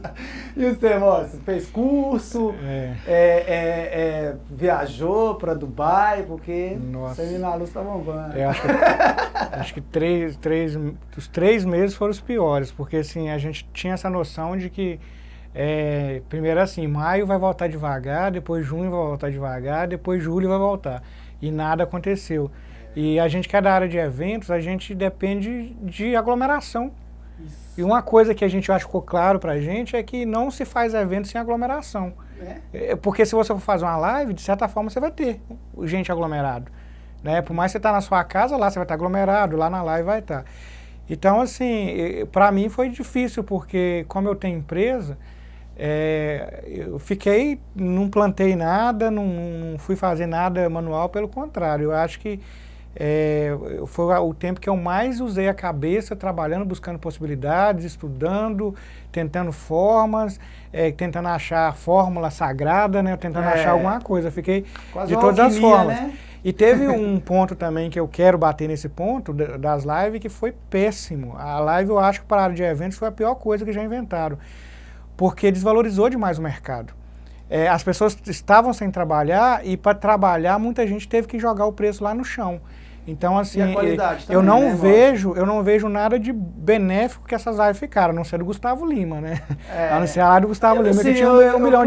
E você, Márcio? Fez curso, viajou pra Dubai, porque o Seminário Luz tá bombando. Acho que os 3 meses foram os piores, porque assim, a gente tinha essa noção de que primeiro assim, maio vai voltar devagar, depois junho vai voltar devagar, depois julho vai voltar. E nada aconteceu. E a gente que é da área de eventos, a gente depende de aglomeração. Isso. E uma coisa que a gente acha que ficou claro pra gente é que não se faz evento sem aglomeração. Porque se você for fazer uma live, de certa forma você vai ter gente aglomerado. Né? Por mais que você tá na sua casa, lá você vai estar aglomerado, lá na live vai estar. Então, assim, pra mim foi difícil, porque como eu tenho empresa, eu fiquei, não plantei nada, não fui fazer nada manual, pelo contrário, eu acho que foi o tempo que eu mais usei a cabeça trabalhando, buscando possibilidades, estudando, tentando formas, tentando achar a fórmula sagrada, né? Tentando achar alguma coisa. Eu fiquei quase de todas as formas. Né? E teve um ponto também que eu quero bater nesse ponto das lives, que foi péssimo. A live, eu acho que para a área de eventos foi a pior coisa que já inventaram, porque desvalorizou demais o mercado. As pessoas estavam sem trabalhar e para trabalhar muita gente teve que jogar o preço lá no chão. Então, assim, eu não vejo nada de benéfico que essas lives ficaram, a não ser do Gustavo Lima, né? A não ser a live do Gustavo Lima, que tinha R$1 milhão.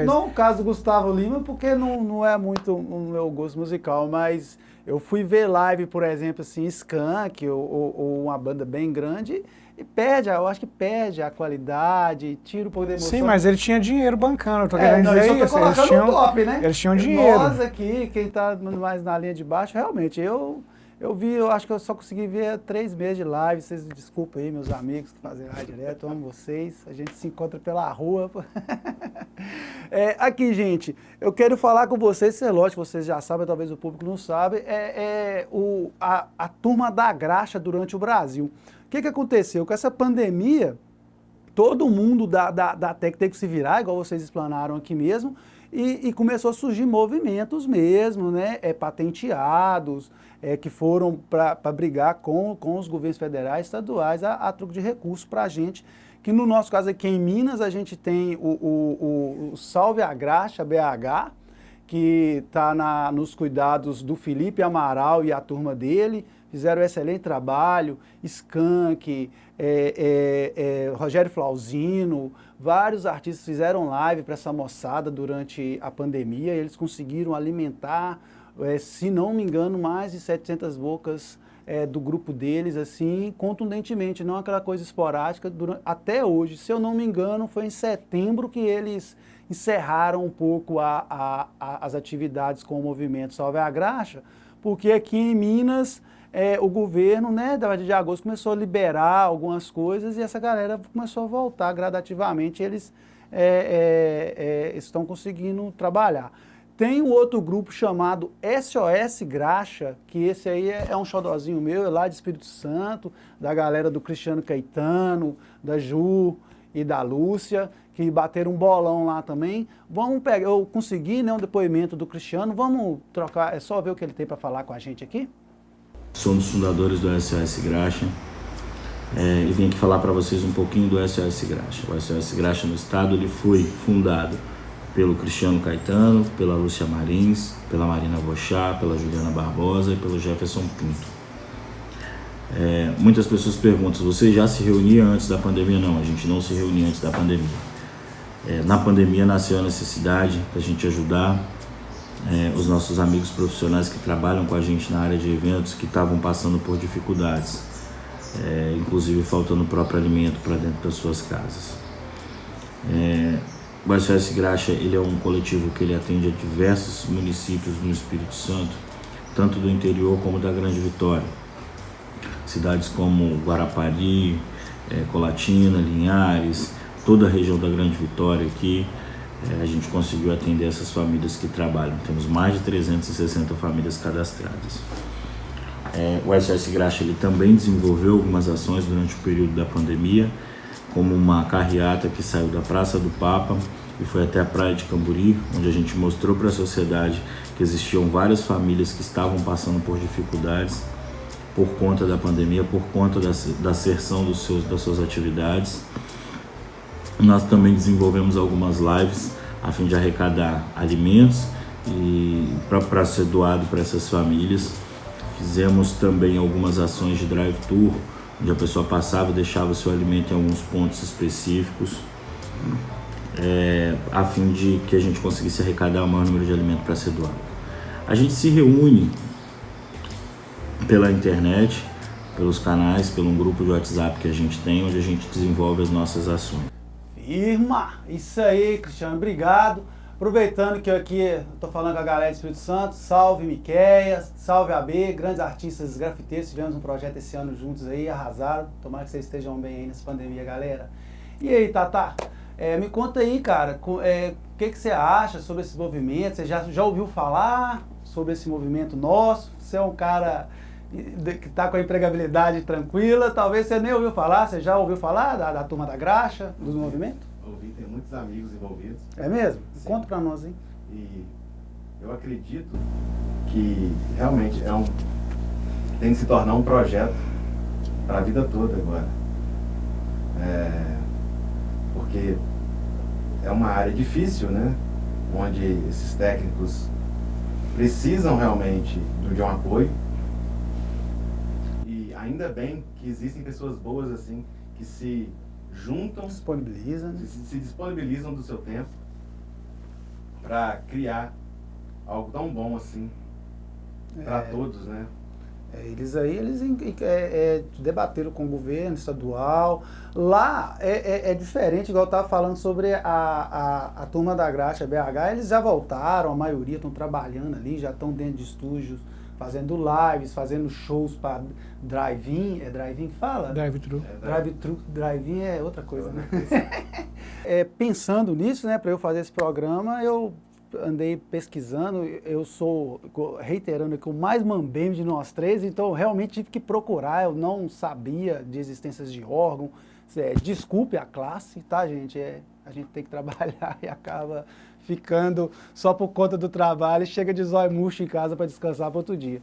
Não o caso do Gustavo Lima, porque não é muito o meu gosto musical, mas eu fui ver live, por exemplo, assim, Skank ou uma banda bem grande, e eu acho que perde a qualidade, tira um pouco da emoção. Sim, mas ele tinha dinheiro bancando, eu tô querendo dizer isso. Eles tinham top, né? Eles tinham dinheiro. Nós aqui, quem tá mais na linha de baixo, realmente, eu acho que eu só consegui ver 3 meses de live. Vocês desculpem aí, meus amigos que fazem live direto, eu amo vocês. A gente se encontra pela rua. Aqui, gente, eu quero falar com vocês, lógico, vocês já sabem, talvez o público não sabe, a turma da graxa durante o Brasil. O que aconteceu? Com essa pandemia, todo mundo da Tech teve que se virar, igual vocês explanaram aqui mesmo, e começou a surgir movimentos mesmo, né, patenteados, que foram para brigar com os governos federais, estaduais, a troco de recursos para a gente, que no nosso caso aqui em Minas, a gente tem o Salve a Graxa, BH, que está nos cuidados do Felipe Amaral e a turma dele, fizeram um excelente trabalho, Skank, Rogério Flauzino, vários artistas fizeram live para essa moçada durante a pandemia, e eles conseguiram alimentar, se não me engano, mais de 700 bocas do grupo deles, assim, contundentemente, não aquela coisa esporádica, até hoje. Se eu não me engano, foi em setembro que eles encerraram um pouco as atividades com o movimento Salve a Graxa, porque aqui em Minas, o governo, né, da partir de agosto, começou a liberar algumas coisas e essa galera começou a voltar gradativamente, eles estão conseguindo trabalhar. Tem um outro grupo chamado SOS Graxa, que esse aí é um xodózinho meu, é lá de Espírito Santo, da galera do Cristiano Caetano, da Ju e da Lúcia, que bateram um bolão lá também. Vamos pegar, eu consegui, né, um depoimento do Cristiano, vamos trocar, é só ver o que ele tem para falar com a gente aqui? Sou um dos fundadores do SOS Graxa e vim aqui falar para vocês um pouquinho do SOS Graxa. O SOS Graxa no estado ele foi fundado pelo Cristiano Caetano, pela Lúcia Marins, pela Marina Bochá, pela Juliana Barbosa e pelo Jefferson Pinto. Muitas pessoas perguntam se você já se reunia antes da pandemia. Não, a gente não se reunia antes da pandemia. Na pandemia nasceu a necessidade da gente ajudar os nossos amigos profissionais que trabalham com a gente na área de eventos, que estavam passando por dificuldades. inclusive faltando o próprio alimento para dentro das suas casas. O SOS Graxa, ele é um coletivo que ele atende a diversos municípios no Espírito Santo, tanto do interior como da Grande Vitória. Cidades como Guarapari, Colatina, Linhares, toda a região da Grande Vitória aqui, a gente conseguiu atender essas famílias que trabalham. Temos mais de 360 famílias cadastradas. O SOS Graxa ele também desenvolveu algumas ações durante o período da pandemia, como uma carreata que saiu da Praça do Papa e foi até a Praia de Camburi, onde a gente mostrou para a sociedade que existiam várias famílias que estavam passando por dificuldades por conta da pandemia, por conta da cessão das suas atividades. Nós também desenvolvemos algumas lives a fim de arrecadar alimentos e para ser doado para essas famílias. Fizemos também algumas ações de drive-tour, onde a pessoa passava e deixava seu alimento em alguns pontos específicos, a fim de que a gente conseguisse arrecadar o maior número de alimento para ser doado. A gente se reúne pela internet, pelos canais, pelo grupo de WhatsApp que a gente tem, onde a gente desenvolve as nossas ações. Firma! Isso aí, Cristiano, obrigado. Aproveitando que eu aqui estou falando com a galera do Espírito Santo, salve Miqueias, salve AB, grandes artistas grafiteiros, tivemos um projeto esse ano juntos aí, arrasaram. Tomara que vocês estejam bem aí nessa pandemia, galera. E aí, Tata, me conta aí, cara, o que você acha sobre esses movimentos? Você já ouviu falar sobre esse movimento nosso? Você é um cara que está com a empregabilidade tranquila, talvez você nem ouviu falar, você já ouviu falar da Turma da Graxa, dos movimentos? Ouvi, tem muitos amigos envolvidos. É mesmo? Sim. Conta pra nós, hein? E eu acredito que realmente tem que se tornar um projeto para a vida toda agora. Porque é uma área difícil, né? Onde esses técnicos precisam realmente de um apoio. E ainda bem que existem pessoas boas assim, que se juntam, se disponibilizam do seu tempo para criar algo tão bom assim para todos, né? Eles debateram com o governo estadual. Lá é diferente, igual eu estava falando sobre a Turma da Graxa BH, eles já voltaram, a maioria estão trabalhando ali, já estão dentro de estúdios, fazendo lives, fazendo shows para drive-in. É drive-in que fala? Drive-thru. Drive-in é outra coisa, né? Pensando nisso, né, para eu fazer esse programa, eu andei pesquisando, eu sou, reiterando aqui, o mais mambembe de nós três, então eu realmente tive que procurar, eu não sabia de existências de órgão. Desculpe a classe, tá, gente? A gente tem que trabalhar e acaba ficando só por conta do trabalho e chega de zóio murcho em casa para descansar para outro dia.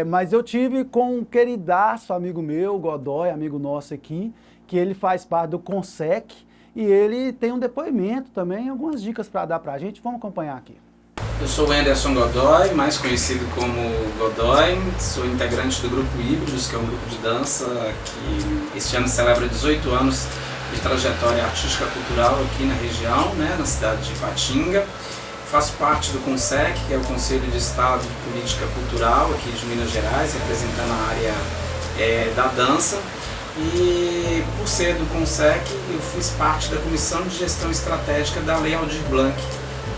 Mas eu tive com um queridaço amigo meu, Godoy, amigo nosso aqui, que ele faz parte do CONSEC, e ele tem um depoimento também, algumas dicas para dar para a gente. Vamos acompanhar aqui. Eu sou o Anderson Godoy, mais conhecido como Godoy, sou integrante do grupo Híbridos, que é um grupo de dança que este ano celebra 18 anos de trajetória artística cultural aqui na região, né, na cidade de Ipatinga. Faço parte do CONSEC, que é o Conselho de Estado de Política Cultural aqui de Minas Gerais, representando a área da dança. E por ser do CONSEC, eu fiz parte da Comissão de Gestão Estratégica da Lei Aldir Blanc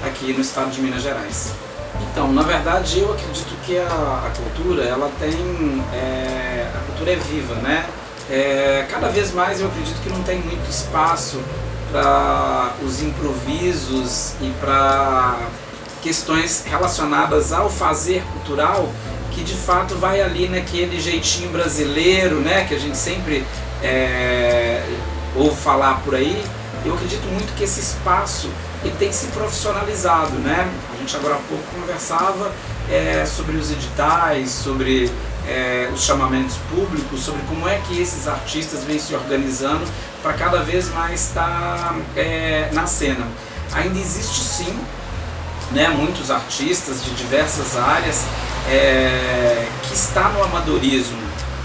aqui no estado de Minas Gerais. Então, na verdade, eu acredito que a cultura, ela tem, a cultura é viva, né? Cada vez mais eu acredito que não tem muito espaço para os improvisos e para questões relacionadas ao fazer cultural, que de fato vai ali naquele jeitinho brasileiro, né, que a gente sempre ouve falar por aí. Eu acredito muito que esse espaço ele tem se profissionalizado, né? A gente agora há pouco conversava sobre os editais, sobre os chamamentos públicos, sobre como é que esses artistas vêm se organizando para cada vez mais estar na cena. Ainda existe sim, né, muitos artistas de diversas áreas que está no amadorismo,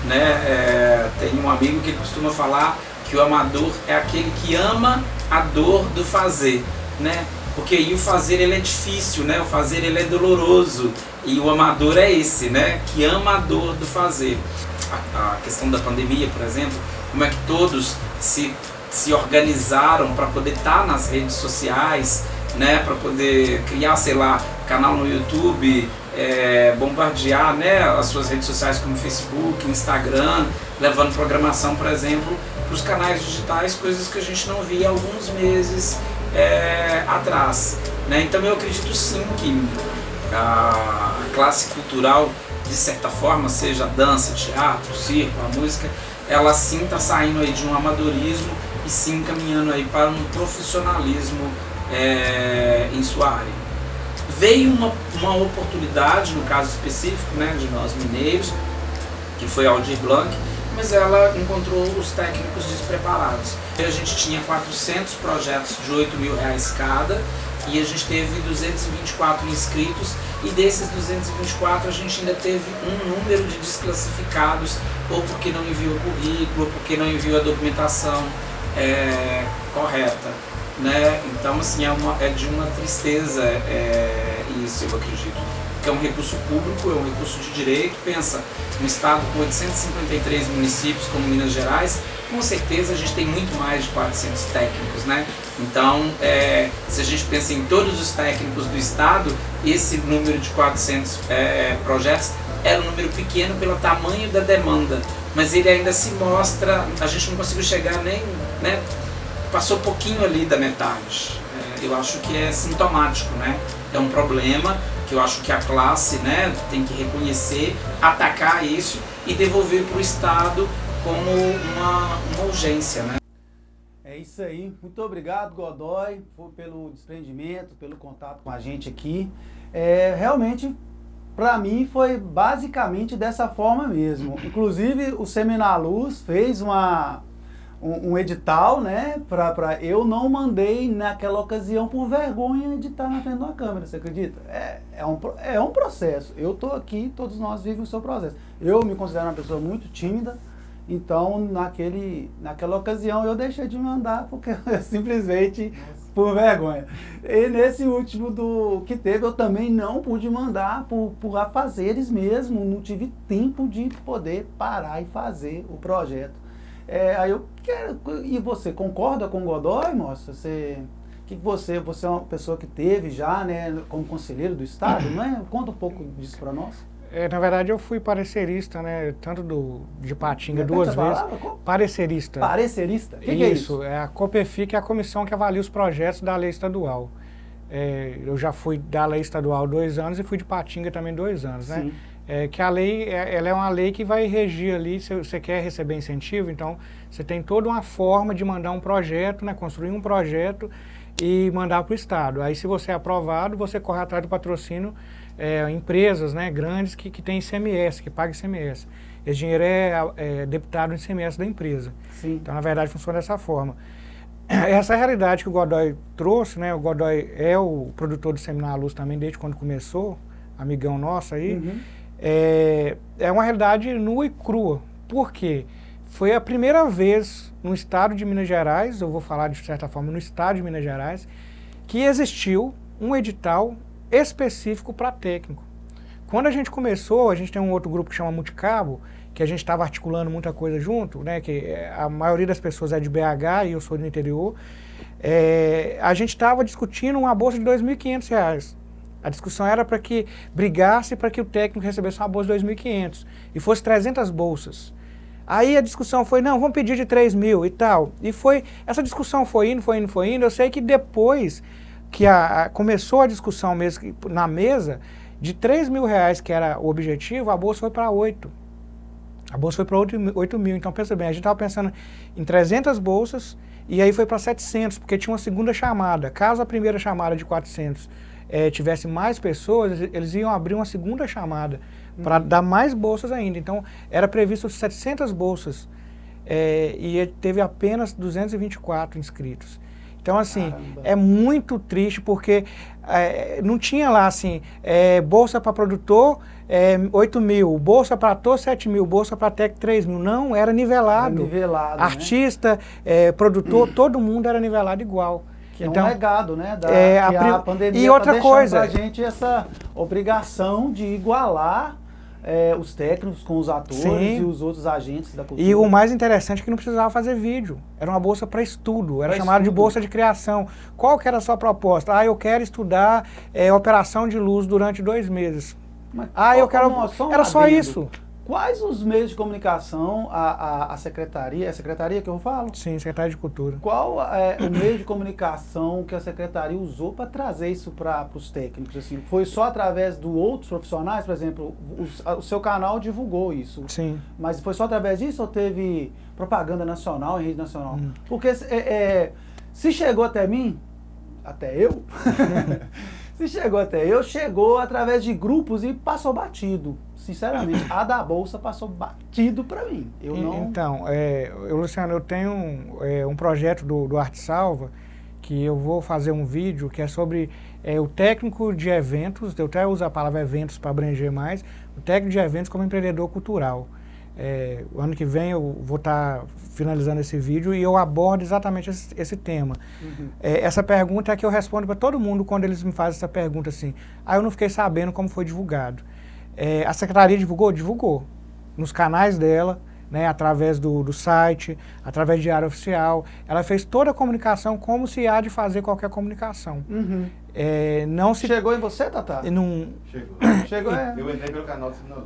né? Tem um amigo que costuma falar que o amador é aquele que ama a dor do fazer, né? Porque aí o fazer ele é difícil, né? O fazer ele é doloroso, E o amador é esse, né? Que ama a dor do fazer. A questão da pandemia, por exemplo, como é que todos se organizaram para poder estar nas redes sociais, né? Para poder criar, sei lá, canal no YouTube, bombardear, né, as suas redes sociais como Facebook, Instagram, levando programação, por exemplo, para os canais digitais, coisas que a gente não via há alguns meses atrás, né? Então eu acredito sim que a classe cultural, de certa forma, seja a dança, teatro, circo, a música, ela sim está saindo aí de um amadorismo e sim caminhando aí para um profissionalismo em sua área. Veio uma oportunidade, no caso específico, né, de nós mineiros, que foi a Aldir Blanc, mas ela encontrou os técnicos despreparados. A gente tinha 400 projetos de R$8.000 cada e a gente teve 224 inscritos, e desses 224 a gente ainda teve um número de desclassificados, ou porque não enviou o currículo, ou porque não enviou a documentação correta, né? Então assim, é de uma tristeza isso, eu acredito. Que é um recurso público, é um recurso de direito. Pensa, um estado com 853 municípios como Minas Gerais, com certeza a gente tem muito mais de 400 técnicos, né? Então, se a gente pensa em todos os técnicos do estado, esse número de 400 projetos era um número pequeno pelo tamanho da demanda, mas ele ainda se mostra, a gente não conseguiu chegar nem, né? Passou pouquinho ali da metade. Eu acho que é sintomático, né? É um problema que eu acho que a classe, né, tem que reconhecer, atacar isso e devolver para o Estado como uma urgência, né? É isso aí. Muito obrigado, Godoy, pelo desprendimento, pelo contato com a gente aqui. Realmente, para mim, foi basicamente dessa forma mesmo. Inclusive, o Seminaluz fez um edital, né, eu não mandei naquela ocasião por vergonha de estar na frente de uma câmera, você acredita? É um processo, eu estou aqui, todos nós vivemos o seu processo. Eu me considero uma pessoa muito tímida, então naquela ocasião eu deixei de mandar porque simplesmente por vergonha. E nesse último que teve, eu também não pude mandar por afazeres mesmo, não tive tempo de poder parar e fazer o projeto. Aí eu quero. E você concorda com o Godoy, moça? Você é uma pessoa que teve já, né, como conselheiro do Estado, não é? Conta um pouco disso para nós. Na verdade, eu fui parecerista, né, tanto de Patinga duas vezes. Parecerista. Parecerista? O que é isso? É a COPEFI, que é a comissão que avalia os projetos da lei estadual. Eu já fui da lei estadual 2 anos e fui de Patinga também 2 anos, né? Sim. Que a lei, ela é uma lei que vai regir ali, se você quer receber incentivo, então você tem toda uma forma de mandar um projeto, né, construir um projeto e mandar para o Estado. Aí se você é aprovado, você corre atrás do patrocínio, empresas, né, grandes que têm ICMS, que pagam ICMS. Esse dinheiro é debitado no ICMS da empresa. Sim. Então, na verdade, funciona dessa forma. Essa é a realidade que o Godoy trouxe, né? O Godoy é o produtor do Seminaluz também desde quando começou, amigão nosso aí. Uhum. É uma realidade nua e crua. Por quê? Foi a primeira vez no estado de Minas Gerais, eu vou falar de certa forma no estado de Minas Gerais, que existiu um edital específico para técnico. Quando a gente começou, a gente tem um outro grupo que chama Multicabo, que a gente estava articulando muita coisa junto, né, que a maioria das pessoas é de BH e eu sou do interior. A gente estava discutindo uma bolsa de R$ 2.500. A discussão era para que brigasse para que o técnico recebesse uma bolsa de 2.500 e fosse 300 bolsas. Aí a discussão foi, não, vamos pedir de 3.000 e tal. E essa discussão foi indo. Eu sei que depois que começou a discussão mesmo na mesa, de R$3.000, que era o objetivo, a bolsa foi para 8. A bolsa foi para 8.000. Então pensa bem, a gente estava pensando em 300 bolsas e aí foi para 700, porque tinha uma segunda chamada. Caso a primeira chamada de 400 tivesse mais pessoas, eles iam abrir uma segunda chamada para dar mais bolsas ainda. Então, era previsto 700 bolsas e teve apenas 224 inscritos. Então, assim, caramba, é muito triste porque não tinha lá, assim, bolsa para produtor 8.000, bolsa para ator 7.000, bolsa para técnico 3.000. Não, era nivelado. Era nivelado, artista, produtor, todo mundo era nivelado igual. Que é então, um legado, né? A pandemia e outra coisa, pra gente essa obrigação de igualar os técnicos com os atores sim, e os outros agentes da cultura. E o mais interessante é que não precisava fazer vídeo. Era uma bolsa para estudo, era chamado de bolsa de criação. Qual que era a sua proposta? Eu quero estudar operação de luz durante 2 meses. Mas, eu quero... Era só isso. Quais os meios de comunicação a secretaria, é a secretaria que eu falo? Sim, Secretaria de Cultura. Qual é o meio de comunicação que a secretaria usou para trazer isso para os técnicos? Assim? Foi só através de outros profissionais? Por exemplo, o seu canal divulgou isso. Sim. Mas foi só através disso ou teve propaganda nacional, em rede nacional? Porque se chegou até mim, até eu... Se chegou até eu, chegou através de grupos e passou batido. Sinceramente, a da Bolsa passou batido para mim. Então, Luciano, eu tenho um projeto do Arte Salva, que eu vou fazer um vídeo que é sobre o técnico de eventos, eu até uso a palavra eventos para abranger mais, o técnico de eventos como empreendedor cultural. O ano que vem eu vou estar finalizando esse vídeo e eu abordo exatamente esse tema. Essa pergunta é que eu respondo para todo mundo quando eles me fazem essa pergunta assim. Eu não fiquei sabendo como foi divulgado. A secretaria divulgou? Divulgou. Nos canais dela, né, através do site, através de diário oficial. Ela fez toda a comunicação como se há de fazer qualquer comunicação. Não se... Chegou em você, Tatá? Não... Chegou, Eu entrei pelo canal do Senador.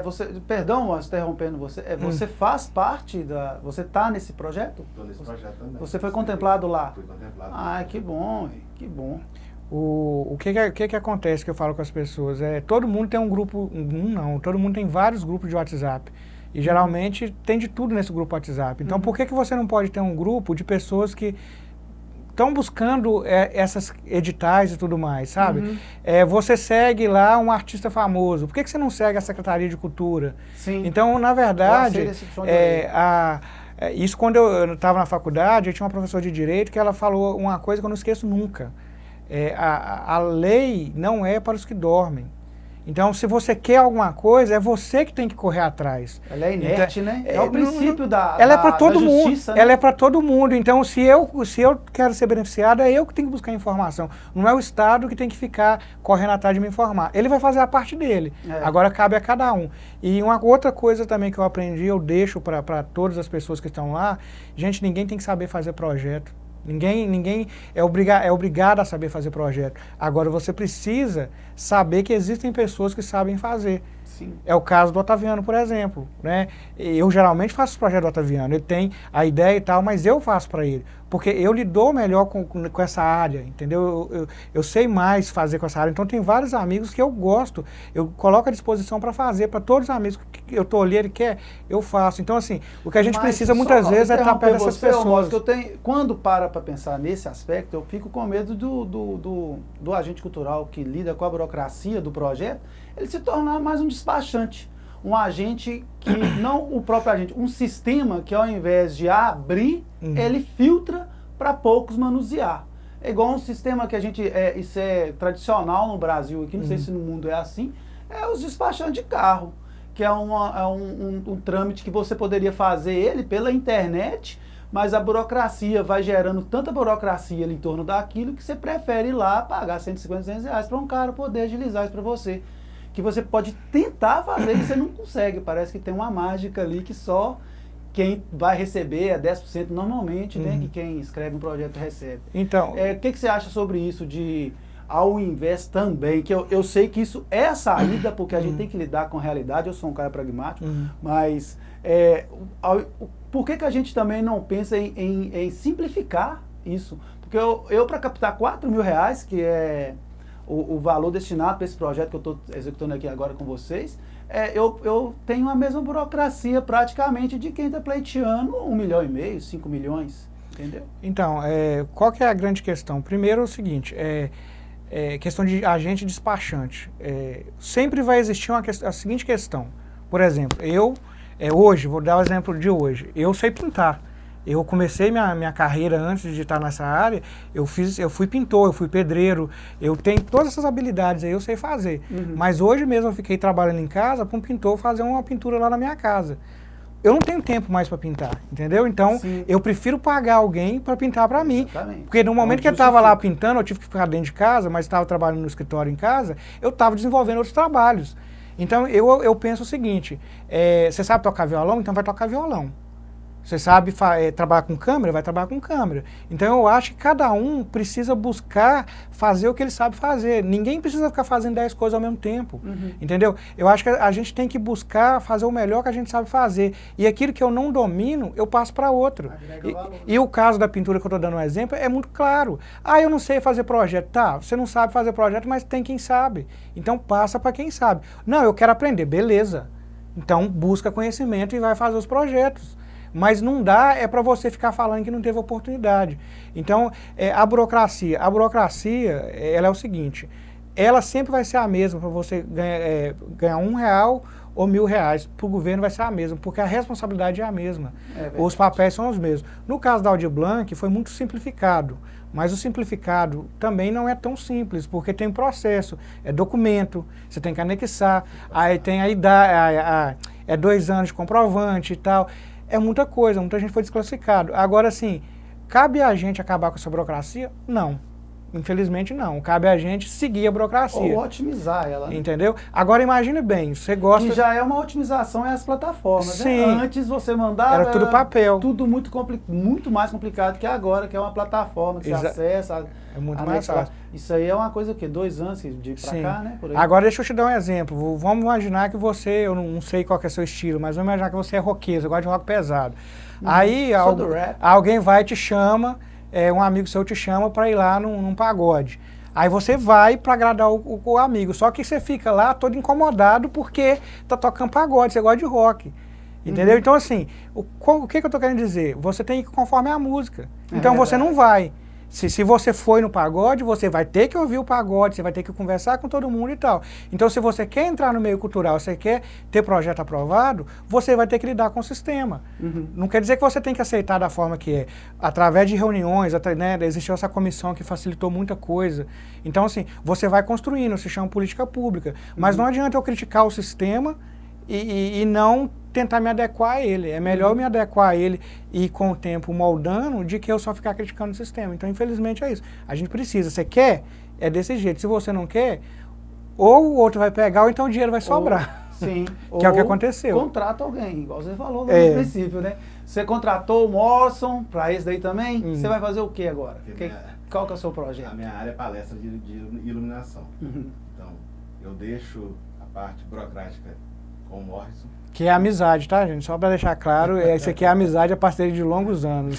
Você perdão, interrompendo você. Você faz parte da... Você está nesse projeto? Estou nesse projeto também. Você foi contemplado lá? Fui contemplado. Que bom, que bom. O que acontece que eu falo com as pessoas? Todo mundo tem um grupo... todo mundo tem vários grupos de WhatsApp. E geralmente tem de tudo nesse grupo WhatsApp. Então por que você não pode ter um grupo de pessoas que estão buscando essas editais e tudo mais, sabe? Você segue lá um artista famoso. Por que você não segue a Secretaria de Cultura? Sim. Então, na verdade, isso quando eu estava na faculdade, eu tinha uma professora de Direito que ela falou uma coisa que eu não esqueço nunca. A lei não é para os que dormem. Então, se você quer alguma coisa, é você que tem que correr atrás. Ela é inerte, né? É o princípio ela é para todo mundo. Justiça, né? Ela é para todo mundo. Então, se eu quero ser beneficiado, é eu que tenho que buscar informação. Não é o Estado que tem que ficar correndo atrás de me informar. Ele vai fazer a parte dele. Agora cabe a cada um. E uma outra coisa também que eu aprendi, eu deixo para todas as pessoas que estão lá, gente, ninguém tem que saber fazer projeto. Ninguém é obrigado a saber fazer projeto. Agora você precisa saber que existem pessoas que sabem fazer. Sim. É o caso do Otaviano, por exemplo, né? Eu geralmente faço o projeto do Otaviano, ele tem a ideia e tal, mas eu faço para ele. Porque eu lidou melhor com essa área, entendeu? Eu sei mais fazer com essa área. Então tem vários amigos que eu gosto, eu coloco à disposição para fazer, para todos os amigos que eu estou ali, ele quer, eu faço. Então assim, o que a gente precisa muitas vezes é estar perto dessas pessoas. Quando para pensar nesse aspecto, eu fico com medo do agente cultural que lida com a burocracia do projeto, ele se tornar mais um despachante. Um agente que, não o próprio agente, um sistema que ao invés de abrir, ele filtra para poucos manusear. É igual um sistema que a gente, isso é tradicional no Brasil aqui, não sei se no mundo é assim, é os despachantes de carro, que é um trâmite que você poderia fazer ele pela internet, mas a burocracia vai gerando tanta burocracia ali em torno daquilo que você prefere ir lá pagar 150, 200 reais para um cara poder agilizar isso para você. Que você pode tentar fazer e você não consegue. Parece que tem uma mágica ali que só quem vai receber é 10% normalmente, né? Que quem escreve um projeto recebe. Então, o que você acha sobre isso de ao invés também? Que eu sei que isso é a saída, porque a gente tem que lidar com a realidade. Eu sou um cara pragmático, mas por que a gente também não pensa em simplificar isso? Porque eu para captar R$4.000, que é o valor destinado para esse projeto que eu estou executando aqui agora com vocês, eu tenho a mesma burocracia praticamente de quem está pleiteando 1,5 milhão, 5 milhões, entendeu? Então, qual que é a grande questão? Primeiro é o seguinte, questão de agente despachante. Sempre vai existir a seguinte questão. Por exemplo, hoje, vou dar o exemplo de hoje, eu sei pintar. Eu comecei minha carreira antes de estar nessa área, eu fui pintor, eu fui pedreiro, eu tenho todas essas habilidades aí, eu sei fazer. Mas hoje mesmo eu fiquei trabalhando em casa para um pintor fazer uma pintura lá na minha casa. eu não tenho tempo mais para pintar, entendeu? Então, eu prefiro pagar alguém para pintar para mim. Porque no momento que eu estava lá pintando, eu tive que ficar dentro de casa, mas estava trabalhando no escritório em casa, eu estava desenvolvendo outros trabalhos. Então, eu penso o seguinte, você sabe tocar violão? Então vai tocar violão. Você sabe trabalhar com câmera? Vai trabalhar com câmera. Então eu acho que cada um precisa buscar fazer o que ele sabe fazer. Ninguém precisa ficar fazendo 10 coisas ao mesmo tempo, entendeu? Eu acho que a gente tem que buscar fazer o melhor que a gente sabe fazer. E aquilo que eu não domino, eu passo para outro. E o caso da pintura que eu estou dando um exemplo é muito claro. Eu não sei fazer projeto. Tá, você não sabe fazer projeto, mas tem quem sabe. Então passa para quem sabe. Não, eu quero aprender. Beleza. Então busca conhecimento e vai fazer os projetos. Mas não dá para você ficar falando que não teve oportunidade. Então, a burocracia, ela é o seguinte, ela sempre vai ser a mesma para você ganhar R$1 ou R$1.000, para o governo vai ser a mesma, porque a responsabilidade é a mesma, os papéis são os mesmos. No caso da Aldir Blanc, foi muito simplificado, mas o simplificado também não é tão simples, porque tem processo, é documento, você tem que anexar, aí tem a idade, 2 anos de comprovante e tal. É muita coisa, muita gente foi desclassificado. Agora, assim, cabe a gente acabar com essa burocracia? Não. Infelizmente, não. Cabe a gente seguir a burocracia. Ou otimizar ela. Né? Entendeu? Agora, imagine bem, você gosta... Que já é uma otimização as plataformas. Sim. Né? Antes você mandava... Era tudo papel. Tudo muito mais complicado que agora, que é uma plataforma que você acessa... É muito mais fácil. Isso aí é uma coisa que 2 anos de pra cá, né? Por aí. Agora deixa eu te dar um exemplo. Vamos imaginar que você, eu não sei qual que é o seu estilo, mas vamos imaginar que você é roqueiro, você gosta de rock pesado. Aí alguém vai e te chama, um amigo seu te chama para ir lá num pagode. Aí você vai para agradar o amigo, só que você fica lá todo incomodado porque tá tocando pagode, você gosta de rock. Entendeu? Então assim, o que eu tô querendo dizer? Você tem que ir conforme a música. Então você não vai. Se você foi no pagode, você vai ter que ouvir o pagode, você vai ter que conversar com todo mundo e tal. Então, se você quer entrar no meio cultural, você quer ter projeto aprovado, você vai ter que lidar com o sistema. Não quer dizer que você tem que aceitar da forma que é. Através de reuniões, né, existiu essa comissão que facilitou muita coisa. Então, assim, você vai construindo, se chama política pública. Mas não adianta eu criticar o sistema e não tentar me adequar a ele. É melhor eu me adequar a ele e com o tempo moldando de que eu só ficar criticando o sistema. Então, infelizmente, é isso. A gente precisa. Você quer? É desse jeito. Se você não quer, ou o outro vai pegar ou então o dinheiro vai sobrar. Sim. Que é o que aconteceu. Contrata alguém, igual você falou no princípio, né? Você contratou o Morrison para esse daí também? Você vai fazer o que agora? Qual que é o seu projeto? A minha área é palestra de iluminação. Então, eu deixo a parte burocrática com o Morrison. Que é amizade, tá, gente? Só para deixar claro, isso aqui é amizade a partir de longos anos.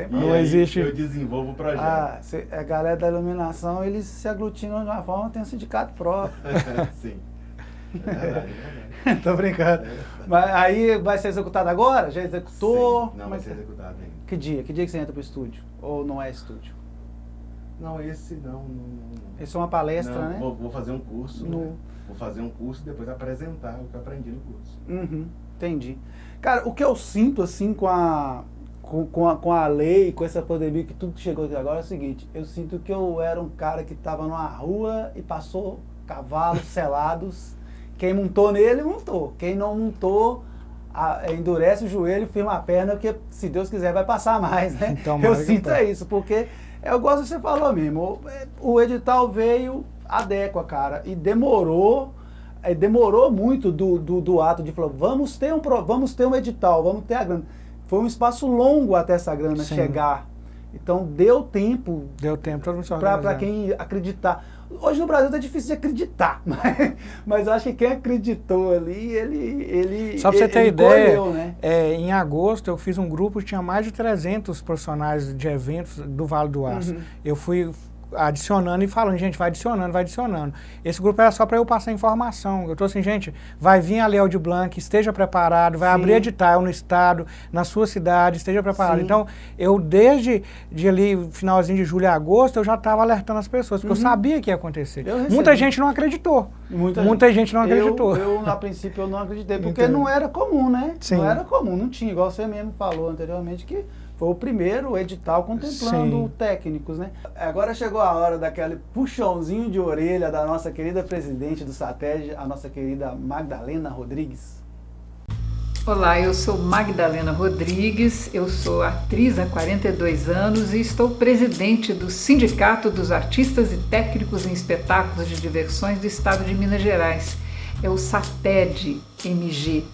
Não existe. Eu desenvolvo o projeto. A galera da iluminação, eles se aglutinam de uma forma, tem um sindicato próprio. Sim. É verdade. Tô brincando. Mas aí vai ser executado agora? Já executou? Sim, não vai ser executado ainda. Que dia? Que dia que você entra pro estúdio? Ou não é estúdio? Não, esse não. Esse é uma palestra, não, né? Vou fazer um curso. Né? Vou fazer um curso e depois apresentar o que eu aprendi no curso. Entendi. Cara, o que eu sinto assim com a lei, com essa pandemia, que tudo que chegou aqui agora é o seguinte, eu sinto que eu era um cara que estava numa rua e passou cavalos selados, quem montou nele, montou. Quem não montou, endurece o joelho, firma a perna, porque se Deus quiser vai passar mais, né? Então, eu sinto isso, porque eu gosto que você falou mesmo, o edital veio, adequa, cara, e demorou muito do ato de falar, vamos ter um edital, vamos ter a grana. Foi um espaço longo até essa grana chegar. Então deu tempo todo mundo para quem acreditar. Hoje no Brasil é difícil de acreditar, mas eu acho que quem acreditou ali, ele só para você ter ideia, colheu, né? Em agosto eu fiz um grupo que tinha mais de 300 profissionais de eventos do Vale do Aço. Eu fui adicionando e falando, gente, vai adicionando. Esse grupo era só para eu passar informação. Eu tô assim, gente, vai vir a Lei Aldir Blanc, esteja preparado, vai abrir edital no estado, na sua cidade, esteja preparado. Então, eu desde ali, finalzinho de julho a agosto, eu já estava alertando as pessoas, porque eu sabia que ia acontecer. Muita gente não acreditou. Muita gente não acreditou. Eu, a princípio, eu não acreditei, porque não era comum, né? Sim. Não era comum, não tinha, igual você mesmo falou anteriormente, que foi o primeiro edital contemplando técnicos, né? Agora chegou a hora daquele puxãozinho de orelha da nossa querida presidente do SATED, a nossa querida Magdalena Rodrigues. Olá, eu sou Magdalena Rodrigues, eu sou atriz há 42 anos e estou presidente do Sindicato dos Artistas e Técnicos em Espetáculos de Diversões do Estado de Minas Gerais. É o SATED-MG.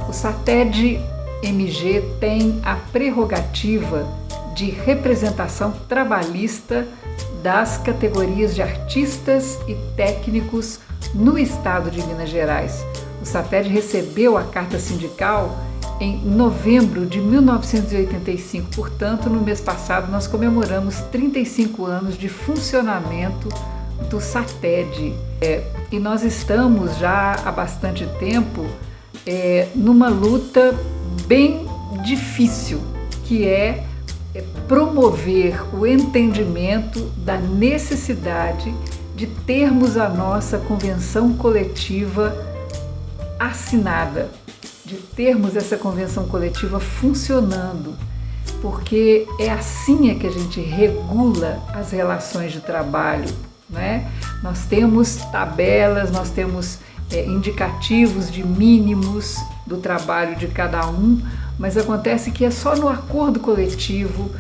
O SATED-MG tem a prerrogativa de representação trabalhista das categorias de artistas e técnicos no Estado de Minas Gerais. O SATED recebeu a carta sindical em novembro de 1985, portanto, no mês passado nós comemoramos 35 anos de funcionamento do SATED. E nós estamos já há bastante tempo numa luta bem difícil, que é promover o entendimento da necessidade de termos a nossa convenção coletiva assinada, de termos essa convenção coletiva funcionando, porque é assim que a gente regula as relações de trabalho, né? Nós temos tabelas, nós temos indicativos de mínimos do trabalho de cada um, mas acontece que é só no acordo coletivo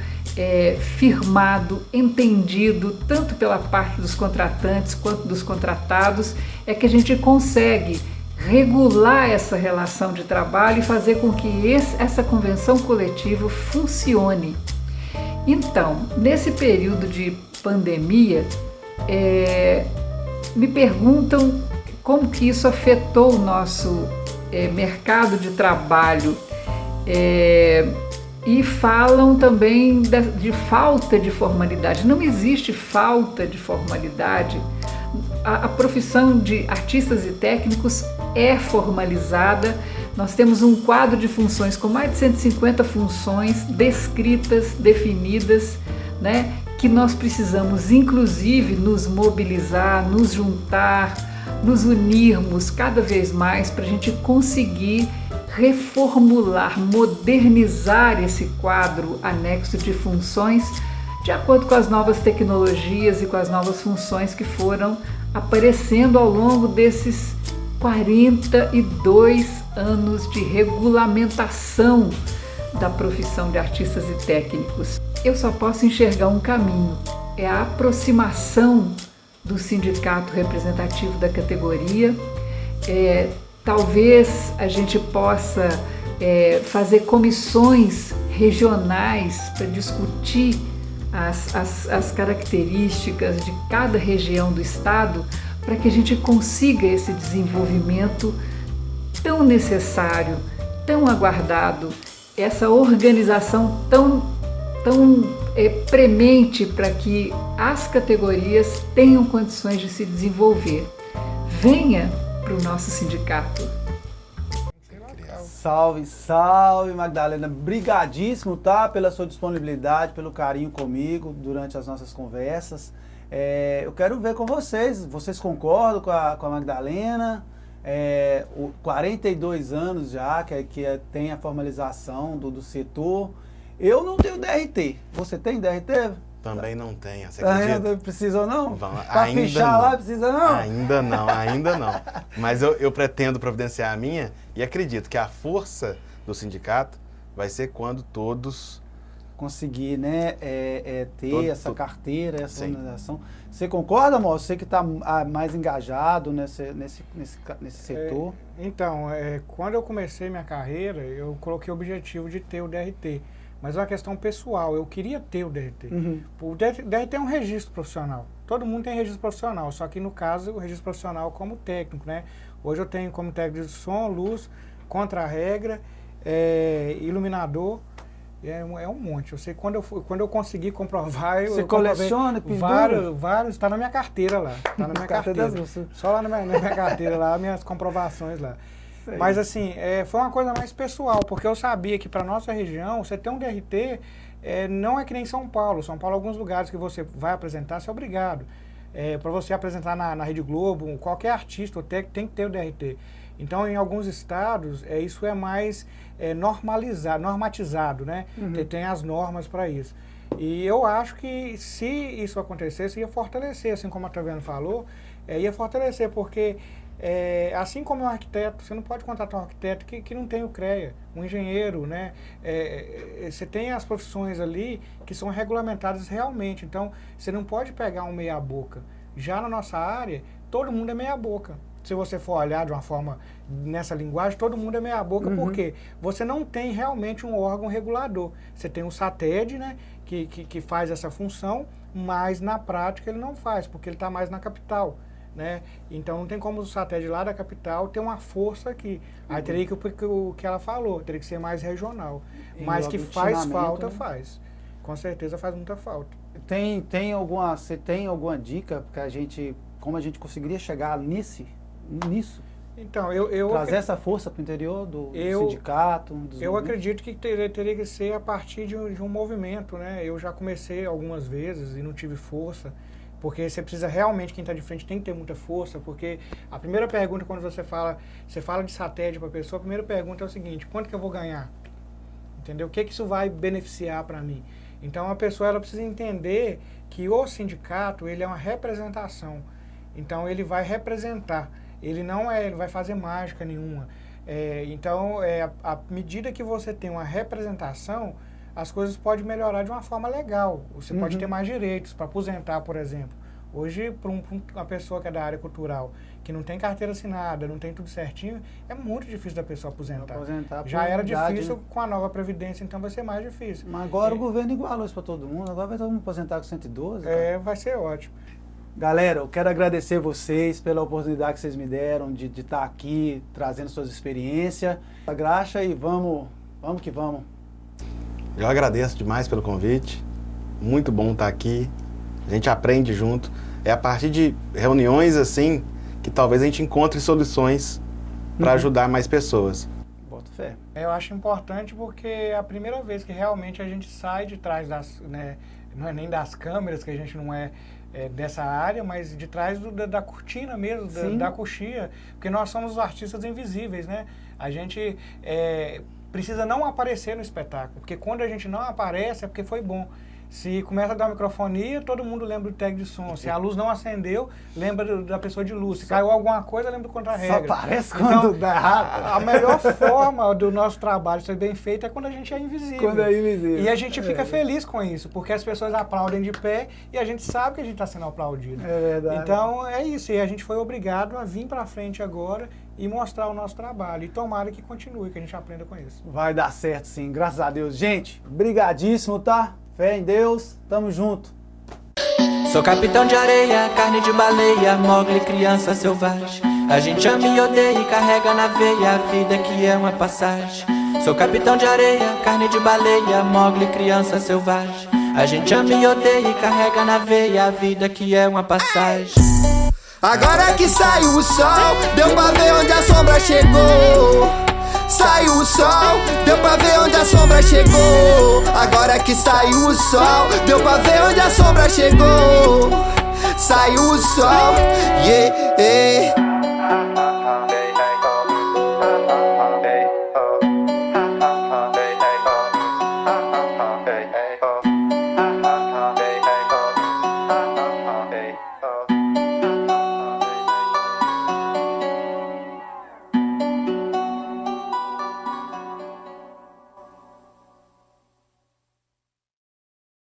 firmado, entendido, tanto pela parte dos contratantes quanto dos contratados, é que a gente consegue regular essa relação de trabalho e fazer com que essa convenção coletiva funcione. Então, nesse período de pandemia, me perguntam como que isso afetou o nosso mercado de trabalho e falam também de falta de formalidade. Não existe falta de formalidade. A profissão de artistas e técnicos é formalizada. Nós temos um quadro de funções com mais de 150 funções descritas, definidas, né? Que nós precisamos, inclusive, nos mobilizar, nos juntar, nos unirmos cada vez mais para a gente conseguir reformular, modernizar esse quadro anexo de funções de acordo com as novas tecnologias e com as novas funções que foram aparecendo ao longo desses 42 anos de regulamentação da profissão de artistas e técnicos. Eu só posso enxergar um caminho, é a aproximação do sindicato representativo da categoria. Talvez a gente possa fazer comissões regionais para discutir as características de cada região do estado, para que a gente consiga esse desenvolvimento tão necessário, tão aguardado, essa organização tão premente para que as categorias tenham condições de se desenvolver. Venha para o nosso sindicato. Salve, salve, Magdalena. Brigadíssimo, tá? Pela sua disponibilidade, pelo carinho comigo durante as nossas conversas. Eu quero ver com vocês. Vocês concordam com a Magdalena? 42 anos já que tem a formalização do setor. Eu não tenho DRT. Você tem DRT? Também não tem, você acredita? Ainda precisa ou não? Pra fechar lá precisa não? Ainda não. Mas eu pretendo providenciar a minha e acredito que a força do sindicato vai ser quando todos conseguir, né, ter essa carteira, essa organização. Você concorda, moço? Você que está mais engajado nesse setor? Então, quando eu comecei minha carreira, eu coloquei o objetivo de ter o DRT. Mas é uma questão pessoal, eu queria ter o DRT. Uhum. O DRT é um registro profissional. Todo mundo tem registro profissional, só que no caso o registro profissional como técnico, né? Hoje eu tenho como técnico de som, luz, contra-regra, iluminador, é um monte. Eu sei quando eu consegui comprovar... Você coleciona, pendura? Vários, está na minha carteira lá. Está na minha carteira. Só lá na minha carteira, lá, minhas comprovações lá. Mas assim, foi uma coisa mais pessoal, porque eu sabia que para nossa região, você ter um DRT não é que nem São Paulo. São Paulo, alguns lugares que você vai apresentar, você é obrigado. Para você apresentar na Rede Globo, qualquer artista ou técnico tem que ter o DRT. Então, em alguns estados, isso é mais normatizado, né? Uhum. Que tem as normas para isso. E eu acho que se isso acontecesse, ia fortalecer, assim como a Taviana falou, ia fortalecer, porque assim como um arquiteto, você não pode contratar um arquiteto que não tem o CREA, um engenheiro, né? Você tem as profissões ali que são regulamentadas realmente, então você não pode pegar um meia boca. Já na nossa área, todo mundo é meia boca. Se você for olhar de uma forma nessa linguagem, todo mundo é meia boca, porque você não tem realmente um órgão regulador. Você tem o SATED, né, que faz essa função, mas na prática ele não faz, porque ele está mais na capital. Né? Então não tem como o SATED lá da capital ter uma força aqui. Aí teria que o que ela falou, teria que ser mais regional. Mas que faz falta, né? Faz. Com certeza faz muita falta. Você tem alguma dica para a gente, como a gente conseguiria chegar nisso? Então, trazer essa força para o interior do sindicato? Eu acredito que teria que ser a partir de um movimento, né? Eu já comecei algumas vezes e não tive força, porque você precisa realmente, quem está de frente tem que ter muita força, porque a primeira pergunta quando você fala de SATED para a pessoa, a primeira pergunta é o seguinte: quanto que eu vou ganhar? Entendeu? O que isso vai beneficiar para mim? Então a pessoa ela precisa entender que o sindicato ele é uma representação. Então ele vai representar. Ele não vai fazer mágica nenhuma. Então, à medida que você tem uma representação, as coisas podem melhorar de uma forma legal. Você pode ter mais direitos para aposentar, por exemplo. Hoje, para uma pessoa que é da área cultural, que não tem carteira assinada, não tem tudo certinho, é muito difícil da pessoa aposentar. Já era difícil, né? Com a nova Previdência, então vai ser mais difícil. Mas agora o governo igualou isso para todo mundo, agora vai todo mundo aposentar com 112. Vai ser ótimo. Galera, eu quero agradecer vocês pela oportunidade que vocês me deram de estar aqui, trazendo suas experiências. A graxa e vamos que vamos. Eu agradeço demais pelo convite. Muito bom estar aqui. A gente aprende junto. É a partir de reuniões assim que talvez a gente encontre soluções para ajudar mais pessoas. Boto fé. Eu acho importante porque é a primeira vez que realmente a gente sai de trás das, né, não é nem das câmeras, que a gente não é dessa área, mas de trás da cortina mesmo, da coxia, porque nós somos os artistas invisíveis, né? A gente precisa não aparecer no espetáculo, porque quando a gente não aparece é porque foi bom. Se começa a dar microfonia, todo mundo lembra do tag de som. Se a luz não acendeu, lembra da pessoa de luz. Se caiu alguma coisa, lembra do contra-regra. Só aparece quando dá errado. A melhor forma do nosso trabalho ser bem feito é quando a gente é invisível. Quando é invisível. E a gente fica feliz com isso, porque as pessoas aplaudem de pé e a gente sabe que a gente está sendo aplaudido. É verdade. Então é isso. E a gente foi obrigado a vir para frente agora e mostrar o nosso trabalho. E tomara que continue, que a gente aprenda com isso. Vai dar certo sim, graças a Deus. Gente, brigadíssimo, tá? Fé em Deus, tamo junto. Sou capitão de areia, carne de baleia, Mowgli, criança selvagem. A gente ama e odeia e carrega na veia a vida que é uma passagem. Sou capitão de areia, carne de baleia, Mowgli, criança selvagem. A gente ama e odeia e carrega na veia a vida que é uma passagem. Agora que saiu o sol, deu pra ver onde a sombra chegou. Saiu o sol, deu pra ver onde a sombra chegou. Agora que saiu o sol, deu pra ver onde a sombra chegou. Saiu o sol, yeah, yeah.